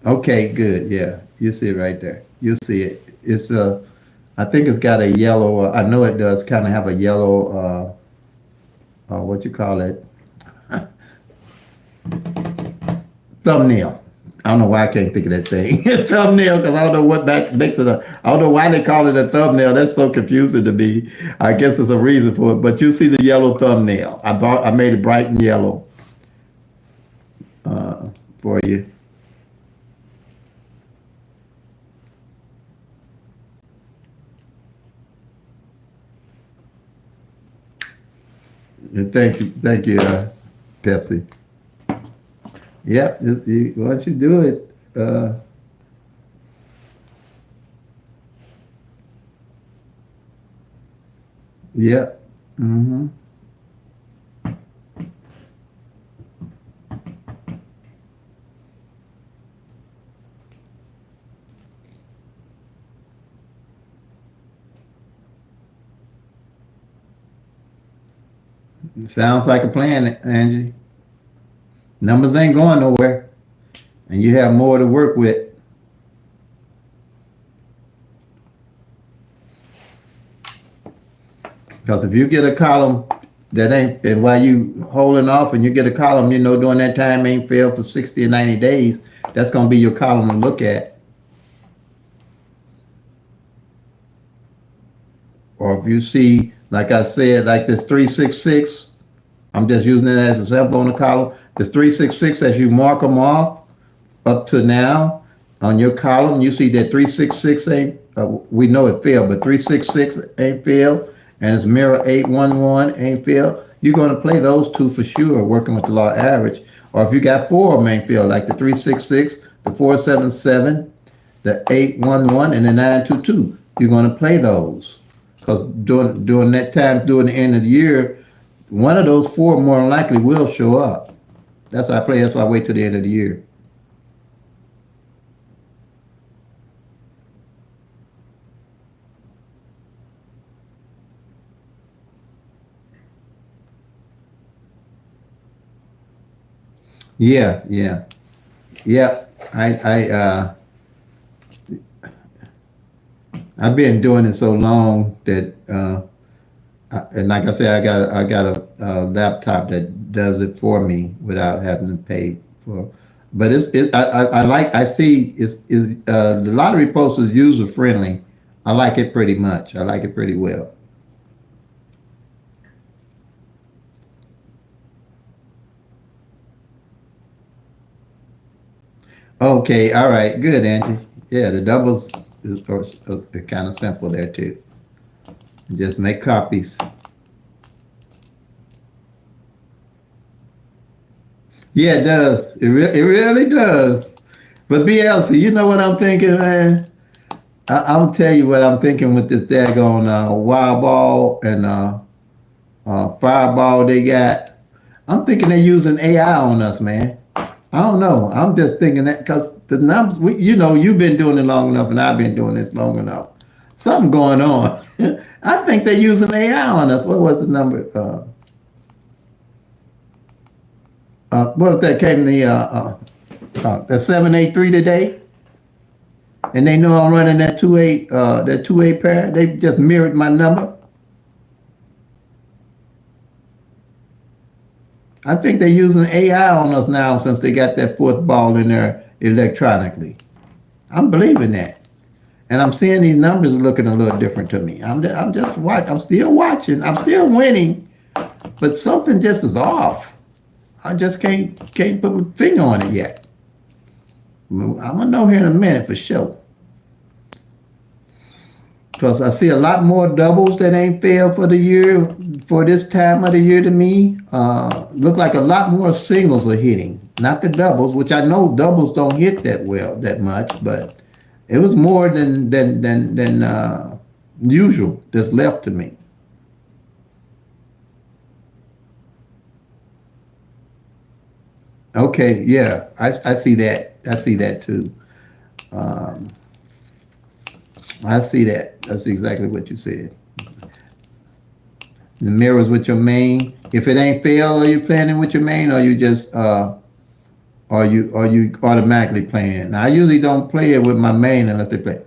Okay, good. Yeah, you see it right there. You see it. It's I think it's got a yellow. I know it does kind of have a yellow. What you call it? Thumbnail. I don't know why I can't think of that thing. Thumbnail, because I don't know what that makes it I don't know why they call it a thumbnail. That's so confusing to me. I guess there's a reason for it. But you see the yellow thumbnail. I made it bright and yellow for you. And thank you, Pepsi. Yep, once you do it, yep. Hmm. Sounds like a plan, Angie. Numbers ain't going nowhere, and you have more to work with. Because if you get a column that ain't, and while you holding off and you get a column, during that time ain't failed for 60 or 90 days, that's going to be your column to look at. Or if you see, like I said, like this 366, I'm just using it as an example on the column. This 366, as you mark them off up to now on your column, you see that 366 ain't, we know it failed, but 366 ain't failed, and it's mirror 811 ain't failed. You're going to play those two for sure, working with the law average. Or if you got four of them ain't failed, like the 366, the 477, the 811, and the 922, you're going to play those. Because during that time, during the end of the year, one of those four more than likely will show up. That's how I play. That's why I wait till the end of the year. Yeah, yeah, yeah. I've been doing it so long that, and like I said, I got a laptop that does it for me without having to pay for. But I see the lottery post is user friendly. I like it pretty much. I like it pretty well. Okay, all right, good, Angie. Yeah, the doubles is kind of simple there too. Just make copies. Yeah, it does. It really does. But BLC, you know what I'm thinking, man? I'll tell you what I'm thinking with this daggone wild ball and fireball they got. I'm thinking they're using AI on us, man. I don't know. I'm just thinking that because the numbers, you've been doing it long enough, and I've been doing this long enough. Something going on. I think they're using AI on us. What was the number? What if that came the 783 today? And they know I'm running that 2-8 pair. They just mirrored my number. I think they're using AI on us now since they got that fourth ball in there electronically. I'm believing that. And I'm seeing these numbers looking a little different to me. I'm just watching. I'm still watching. I'm still winning, but something just is off. I just can't put my finger on it yet. I'm gonna know here in a minute for sure. Because I see a lot more doubles that ain't failed for the year, for this time of the year to me. Look like a lot more singles are hitting, not the doubles, which I know doubles don't hit that much, but it was more than usual that's left to me. Okay, yeah, I see that. I see that too. Um, I see that. That's exactly what you said. The mirrors with your main. If it ain't fail, are you playing it with your main, or you just are you automatically playing? Now I usually don't play it with my main unless they play.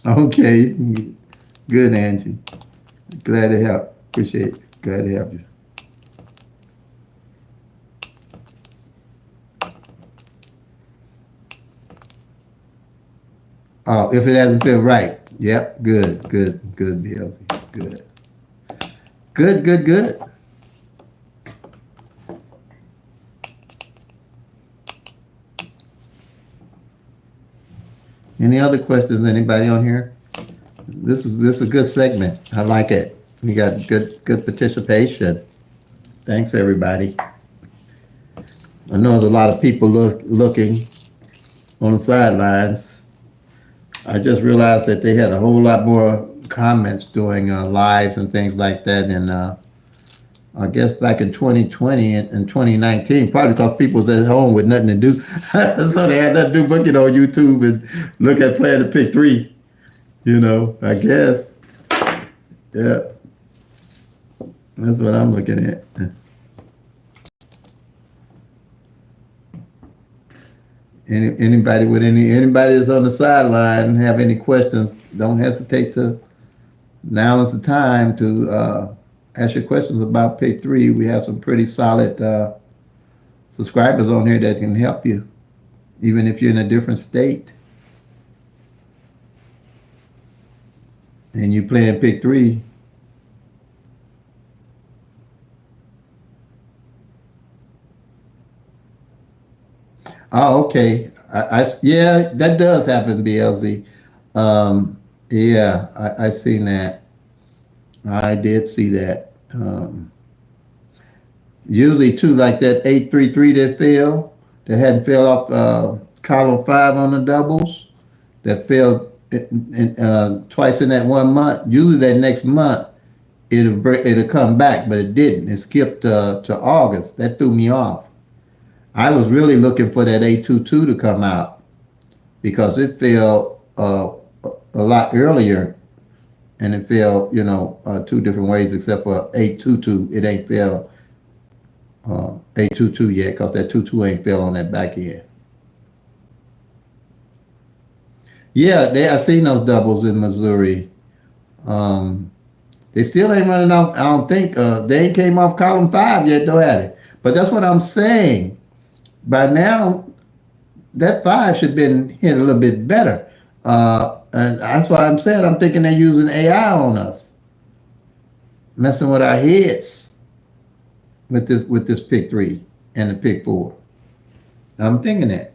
Okay, good, Angie. Glad to help. Appreciate it. Glad to help you. Oh, if it hasn't felt right. Yep. Good, BLC. Good. Good. Any other questions? Anybody on here? This is a good segment. I like it. We got good participation. Thanks everybody. I know there's a lot of people looking on the sidelines. I just realized that they had a whole lot more comments doing lives and things like that, and I guess back in 2020 and 2019, probably because people was at home with nothing to do, so they had nothing to do but get on YouTube and look at playing the pick 3. I guess. Yeah, that's what I'm looking at. Anybody that's on the sideline and have any questions, don't hesitate to. Now is the time to ask your questions about pick 3. We have some pretty solid subscribers on here that can help you, even if you're in a different state and you playing pick 3. Oh, okay. Yeah, that does happen, BLZ. Yeah, I seen that. I did see that. Usually too, like that 833 that fell, that hadn't fell off column 5 on the doubles, that fell twice in that 1 month. Usually that next month it'll come back, but it didn't. It skipped to August. That threw me off. I was really looking for that 822 to come out because it fell a lot earlier, and it fell, two different ways except for 822. It ain't fell 822 yet because that 22 ain't fell on that back end. Yeah, I seen those doubles in Missouri. They still ain't running off. I don't think they ain't came off column 5 yet, though, had it. But that's what I'm saying. By now, that 5 should have been hit a little bit better. And that's why I'm saying I'm thinking they're using AI on us, messing with our heads with this pick 3 and the pick 4. I'm thinking that.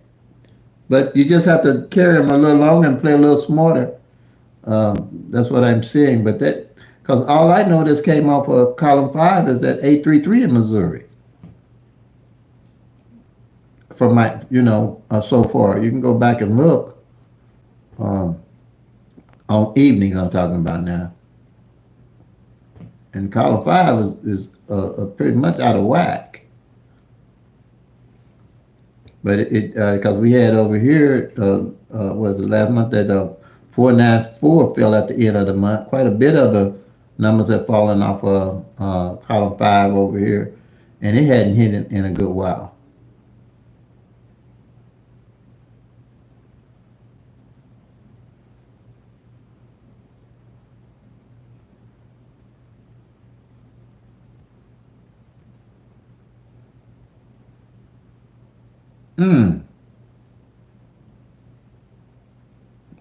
But you just have to carry them a little longer and play a little smarter. That's what I'm saying. But because all I know that's came off of column 5 is that 833 in Missouri. From my, so far, you can go back and look on evenings. I'm talking about now, and column 5 is pretty much out of whack. But it because we had over here was it last month that 494 fell at the end of the month. Quite a bit of the numbers have fallen off of column 5 over here, and it hadn't hit in a good while.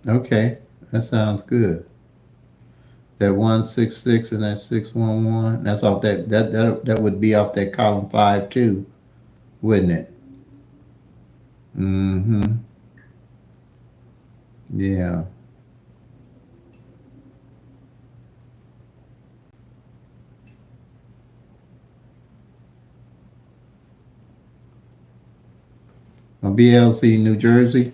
Okay, that sounds good. That 166 and that 611. That's off that would be off that column 5 too, wouldn't it? Mm-hmm. Yeah. BLC, New Jersey.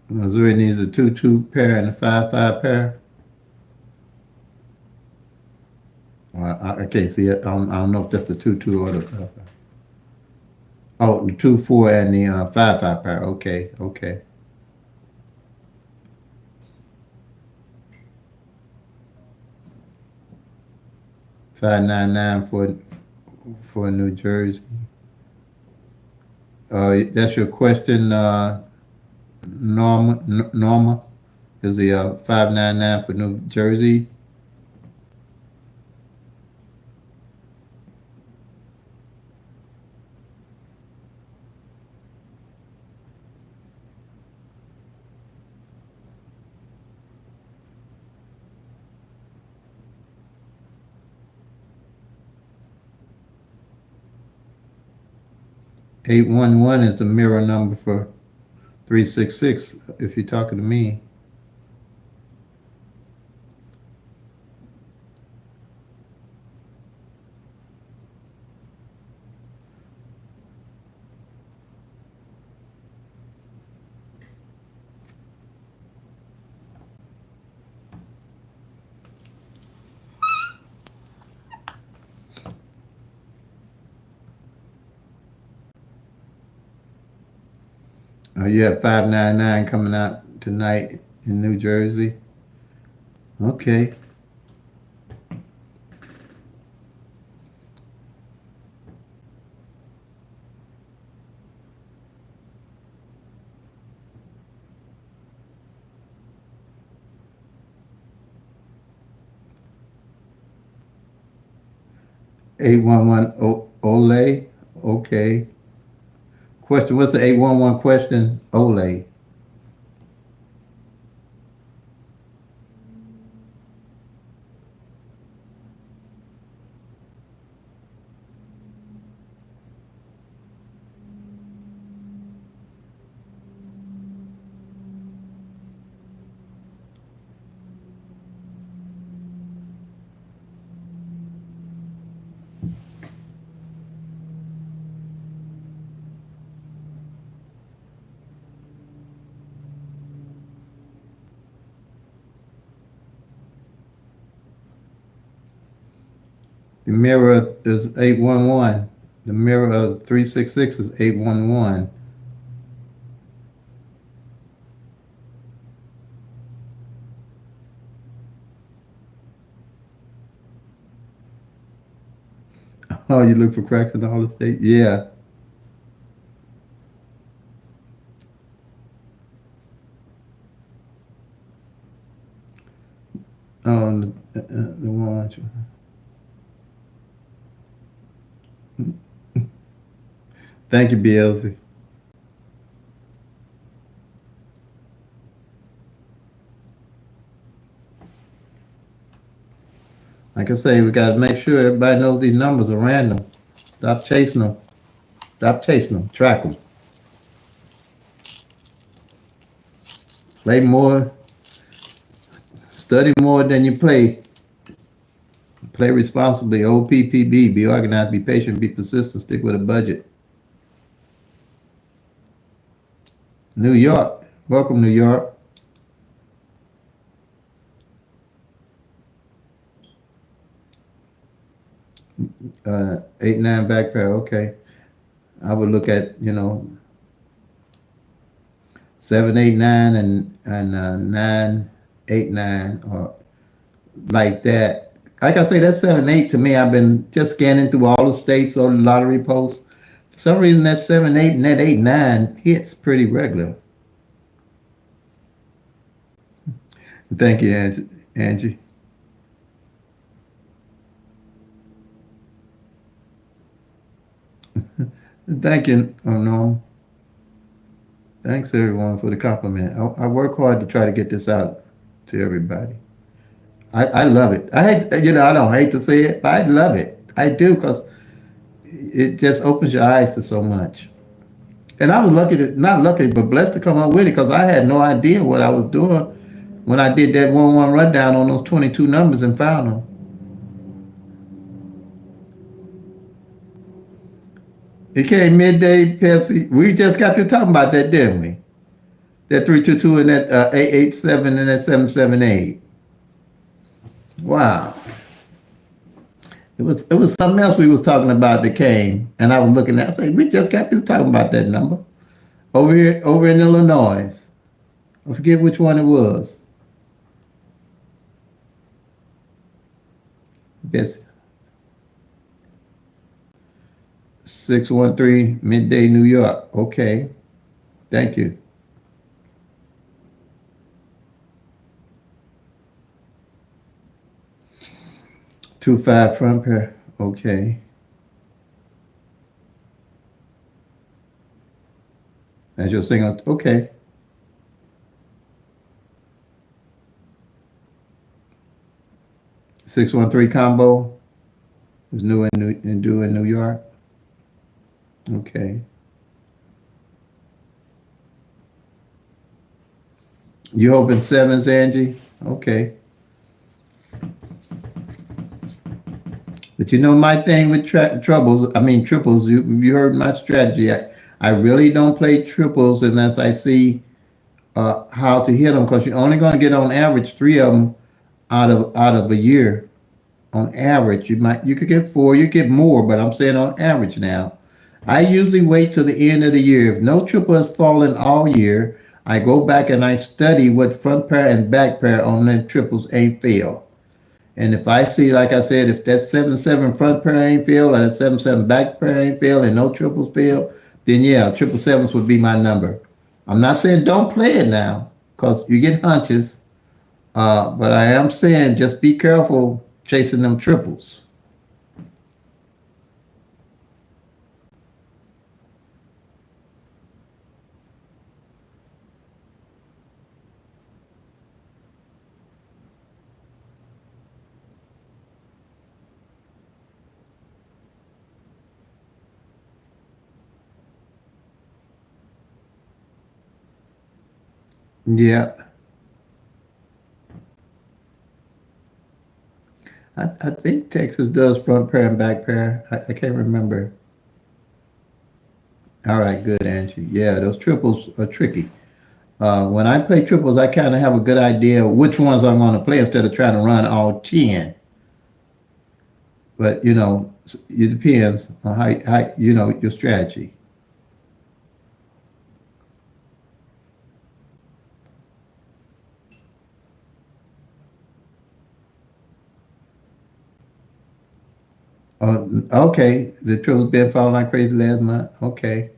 Missouri needs a 2-2 pair and a 5-5 pair. Well, I can't see it. I don't know if that's the 2-2 or the 5-5. Oh, the 2-4 and the 5-5 pair. Okay. 599 for New Jersey. That's your question, Norma. Is the 599 for New Jersey? 811 is the mirror number for 366 if you're talking to me. You have 599 coming out tonight in New Jersey. Okay. Ole. Okay. Question, what's the 811 question? Ole. The mirror is 811. The mirror of 366 is 811. Oh, you look for cracks in all the states? Yeah. The one. Thank you, BLC. Like I say, we got to make sure everybody knows these numbers are random. Stop chasing them. Stop chasing them. Track them. Play more. Study more than you play. Play responsibly. OPPB. Be organized. Be patient. Be persistent. Stick with a budget. New York. Welcome, New York. 8-9 backpack. Okay. I would look at 789 and 989 or like that. Like I say, that 7-8 to me, I've been just scanning through all the states or the lottery posts. For some reason, that 7-8 and that 8-9 hits pretty regular. Thank you, Angie. Thank you, Norm. Thanks everyone for the compliment. I work hard to try to get this out to everybody. I love it. I hate, I don't hate to say it, but I love it. I do because it just opens your eyes to so much. And I was lucky to, not lucky, but blessed to come up with it because I had no idea what I was doing when I did that 1-1 rundown on those 22 numbers and found them. It came midday Pepsi. We just got to talking about that, didn't we? That 322 and that 887 and that 778. Wow. It was something else we was talking about that came, and I was looking at. I said, we just got to talking about that number over in Illinois. I forget which one it was. Yes, 613 midday New York. Okay, thank you. 25 front pair. Okay, that's your single. Okay, 613 combo is new in New York. Okay. You hoping sevens, Angie? Okay. But you know my thing with triples. You heard my strategy. I really don't play triples unless I see how to hit them because you're only going to get on average three of them out of a year. On average, you could get four, you get more, but I'm saying on average now. I usually wait till the end of the year. If no triple has fallen all year, I go back and I study what front pair and back pair on the triples ain't failed. And if I see, like I said, if that 7-7 front pair ain't failed or that 7-7 back pair ain't failed and no triples fail, then yeah, triple sevens would be my number. I'm not saying don't play it now because you get hunches, but I am saying just be careful chasing them triples. Yeah, I think Texas does front pair and back pair. I can't remember. All right, good, Angie. Yeah, those triples are tricky. When I play triples, I kind of have a good idea which ones I'm going to play instead of trying to run all 10. But, it depends on how your strategy. Okay, the triples been falling like crazy last month. Okay.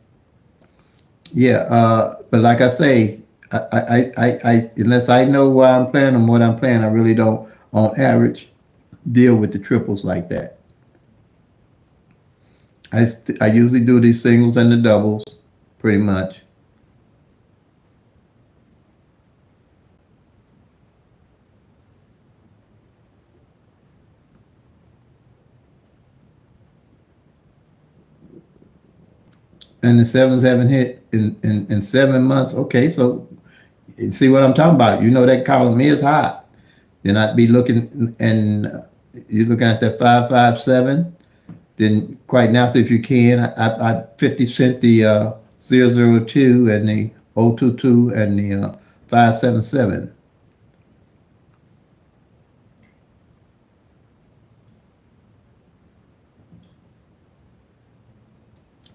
Yeah, but like I say, unless I know why I'm playing and what I'm playing, I really don't, on average, deal with the triples like that. I usually do these singles and the doubles, pretty much. And the sevens haven't hit in 7 months. Okay, so you see what I'm talking about. You know that column is hot. Then I'd be looking, and you're looking at that 557. Then quite naturally, if you can, I 50 cent the 002 and the 022 and the 577.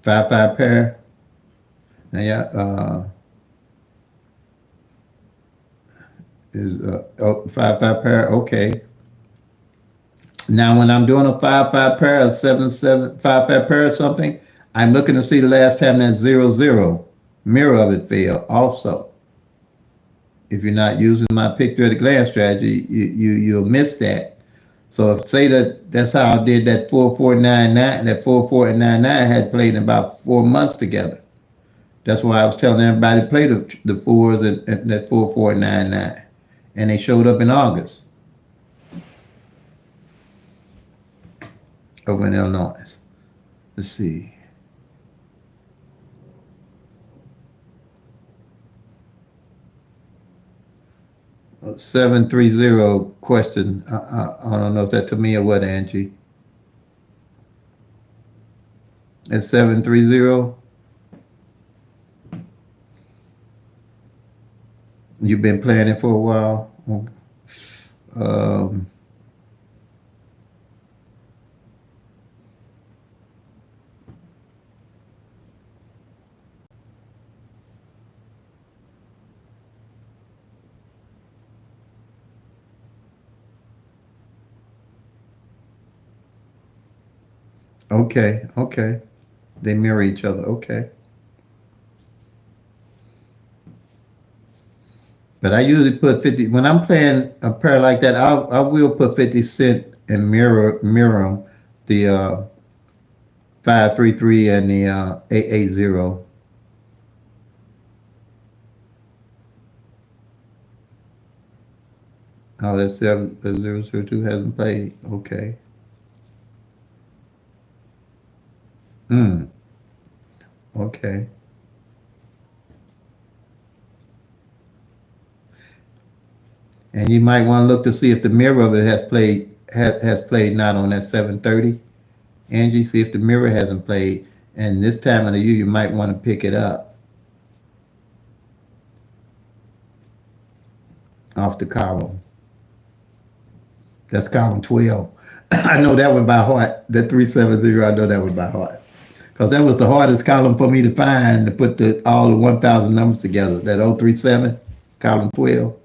5 pair. Now, yeah, is 5 pair. Okay. Now, when I'm doing a 5 pair of 7 7 5 pair or something, I'm looking to see the last time that 0 0 mirror of it failed. Also, if you're not using my pick-3 at a glance strategy, you'll miss that. So if say that's how I did that 4499, that 4499 had played in about 4 months together. That's why I was telling everybody to play the fours at that 4499, and they showed up in August over in Illinois. Let's see. 730 question. I don't know if that's to me or what, Angie. It's 730. You've been playing it for a while. Um, okay, okay. They mirror each other. Okay. But I usually put 50 when I'm playing a pair like that. I will put 50 cent and mirror them, the 533 and the 880. Oh, that's 002 hasn't played. Okay. Hmm. Okay. And you might want to look to see if the mirror of it has played not on that 7:30. Angie, see if the mirror hasn't played. And this time of the year, you might want to pick it up off the column. That's column 12. I know that one by heart. That 370, I know that one by heart. Because that was the hardest column for me to find to put all the 1,000 numbers together. That 037, column 12.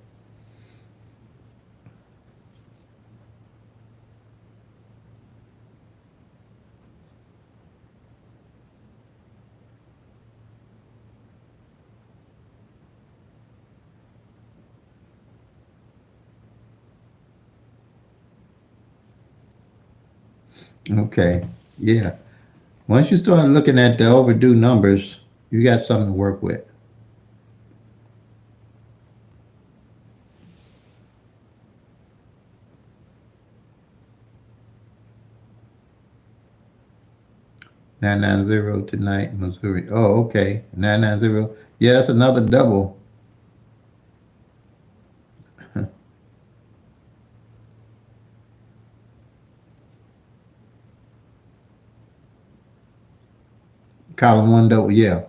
Okay. Yeah. Once you start looking at the overdue numbers, you got something to work with. 990 tonight, Missouri. Oh, okay. 990. Yeah, that's another double. Column one double. Yeah.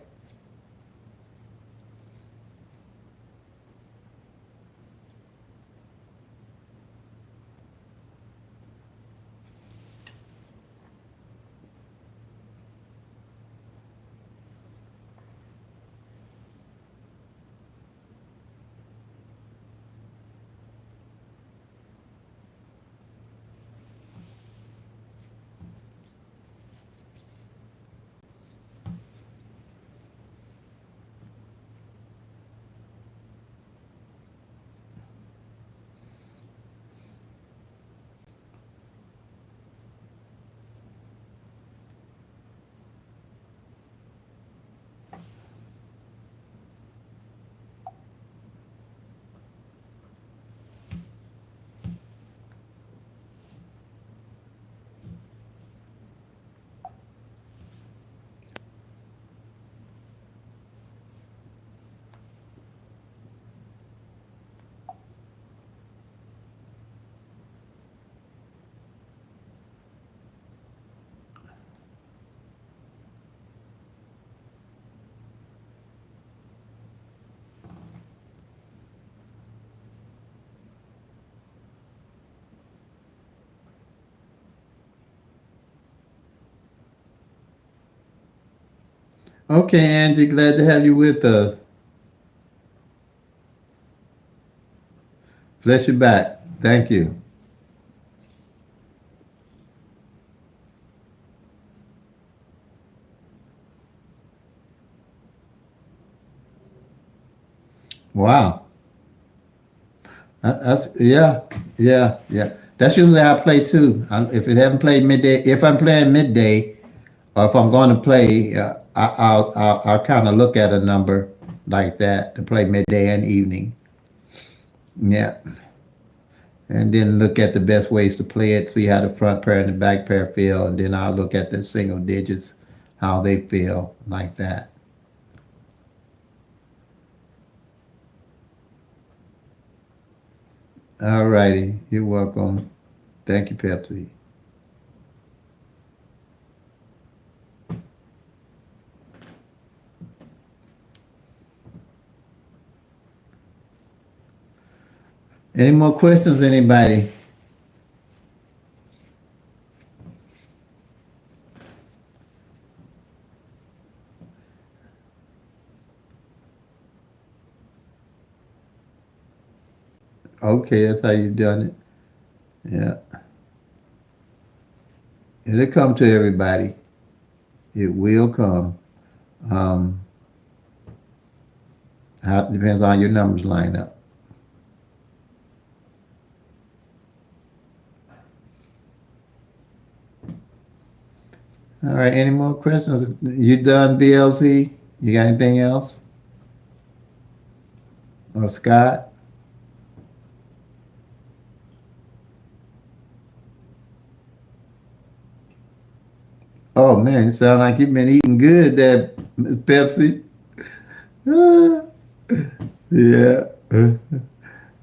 Okay, Angie, glad to have you with us. Bless your back. Thank you. Wow. That's yeah. That's usually how I play too. If it haven't played midday, if I'm playing midday, or if I'm going to play, I'll kind of look at a number like that to play midday and evening. Yeah, and then look at the best ways to play it, see how the front pair and the back pair feel, and then I'll look at the single digits, how they feel like that. All righty, you're welcome. Thank you, Pepsi. Any more questions, anybody? Okay, that's how you done it. Yeah, it'll come to everybody. It will come. Um, depends on how your numbers line up. All right, any more questions? You done, BLC? You got anything else? Or Scott? Oh man, it sounds like you've been eating good there, Pepsi. Ah, yeah.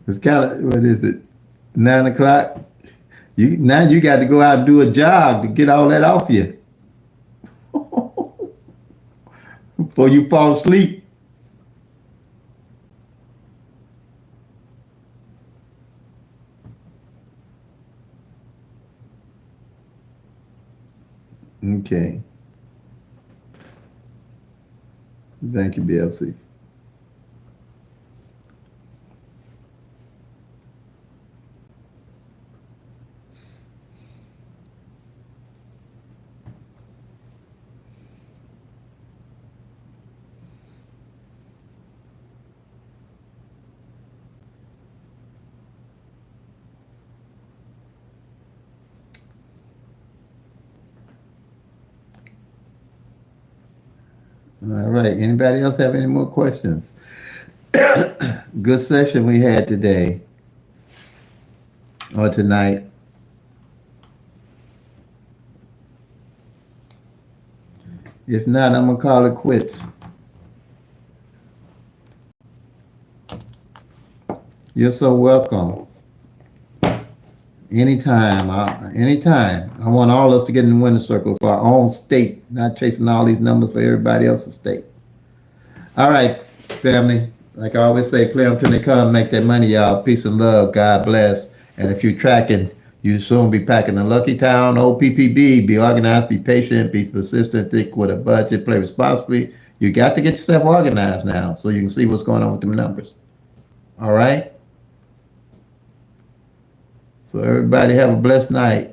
It's kind of, what is it? 9 o'clock. You got to go out and do a jog to get all that off you before you fall asleep. Okay. Thank you, BLC. All right. Anybody else have any more questions? Good session we had today or tonight. If not, I'm gonna call it quits. You're so welcome. Anytime, anytime. I want all us to get in the winner's circle for our own state, not chasing all these numbers for everybody else's state. All right, family. Like I always say, play them till they come. Make that money, y'all. Peace and love. God bless. And if you're tracking, you soon be packing a lucky town. OPPB. Be organized. Be patient. Be persistent. Think with a budget. Play responsibly. You got to get yourself organized now so you can see what's going on with them numbers. All right. So everybody have a blessed night.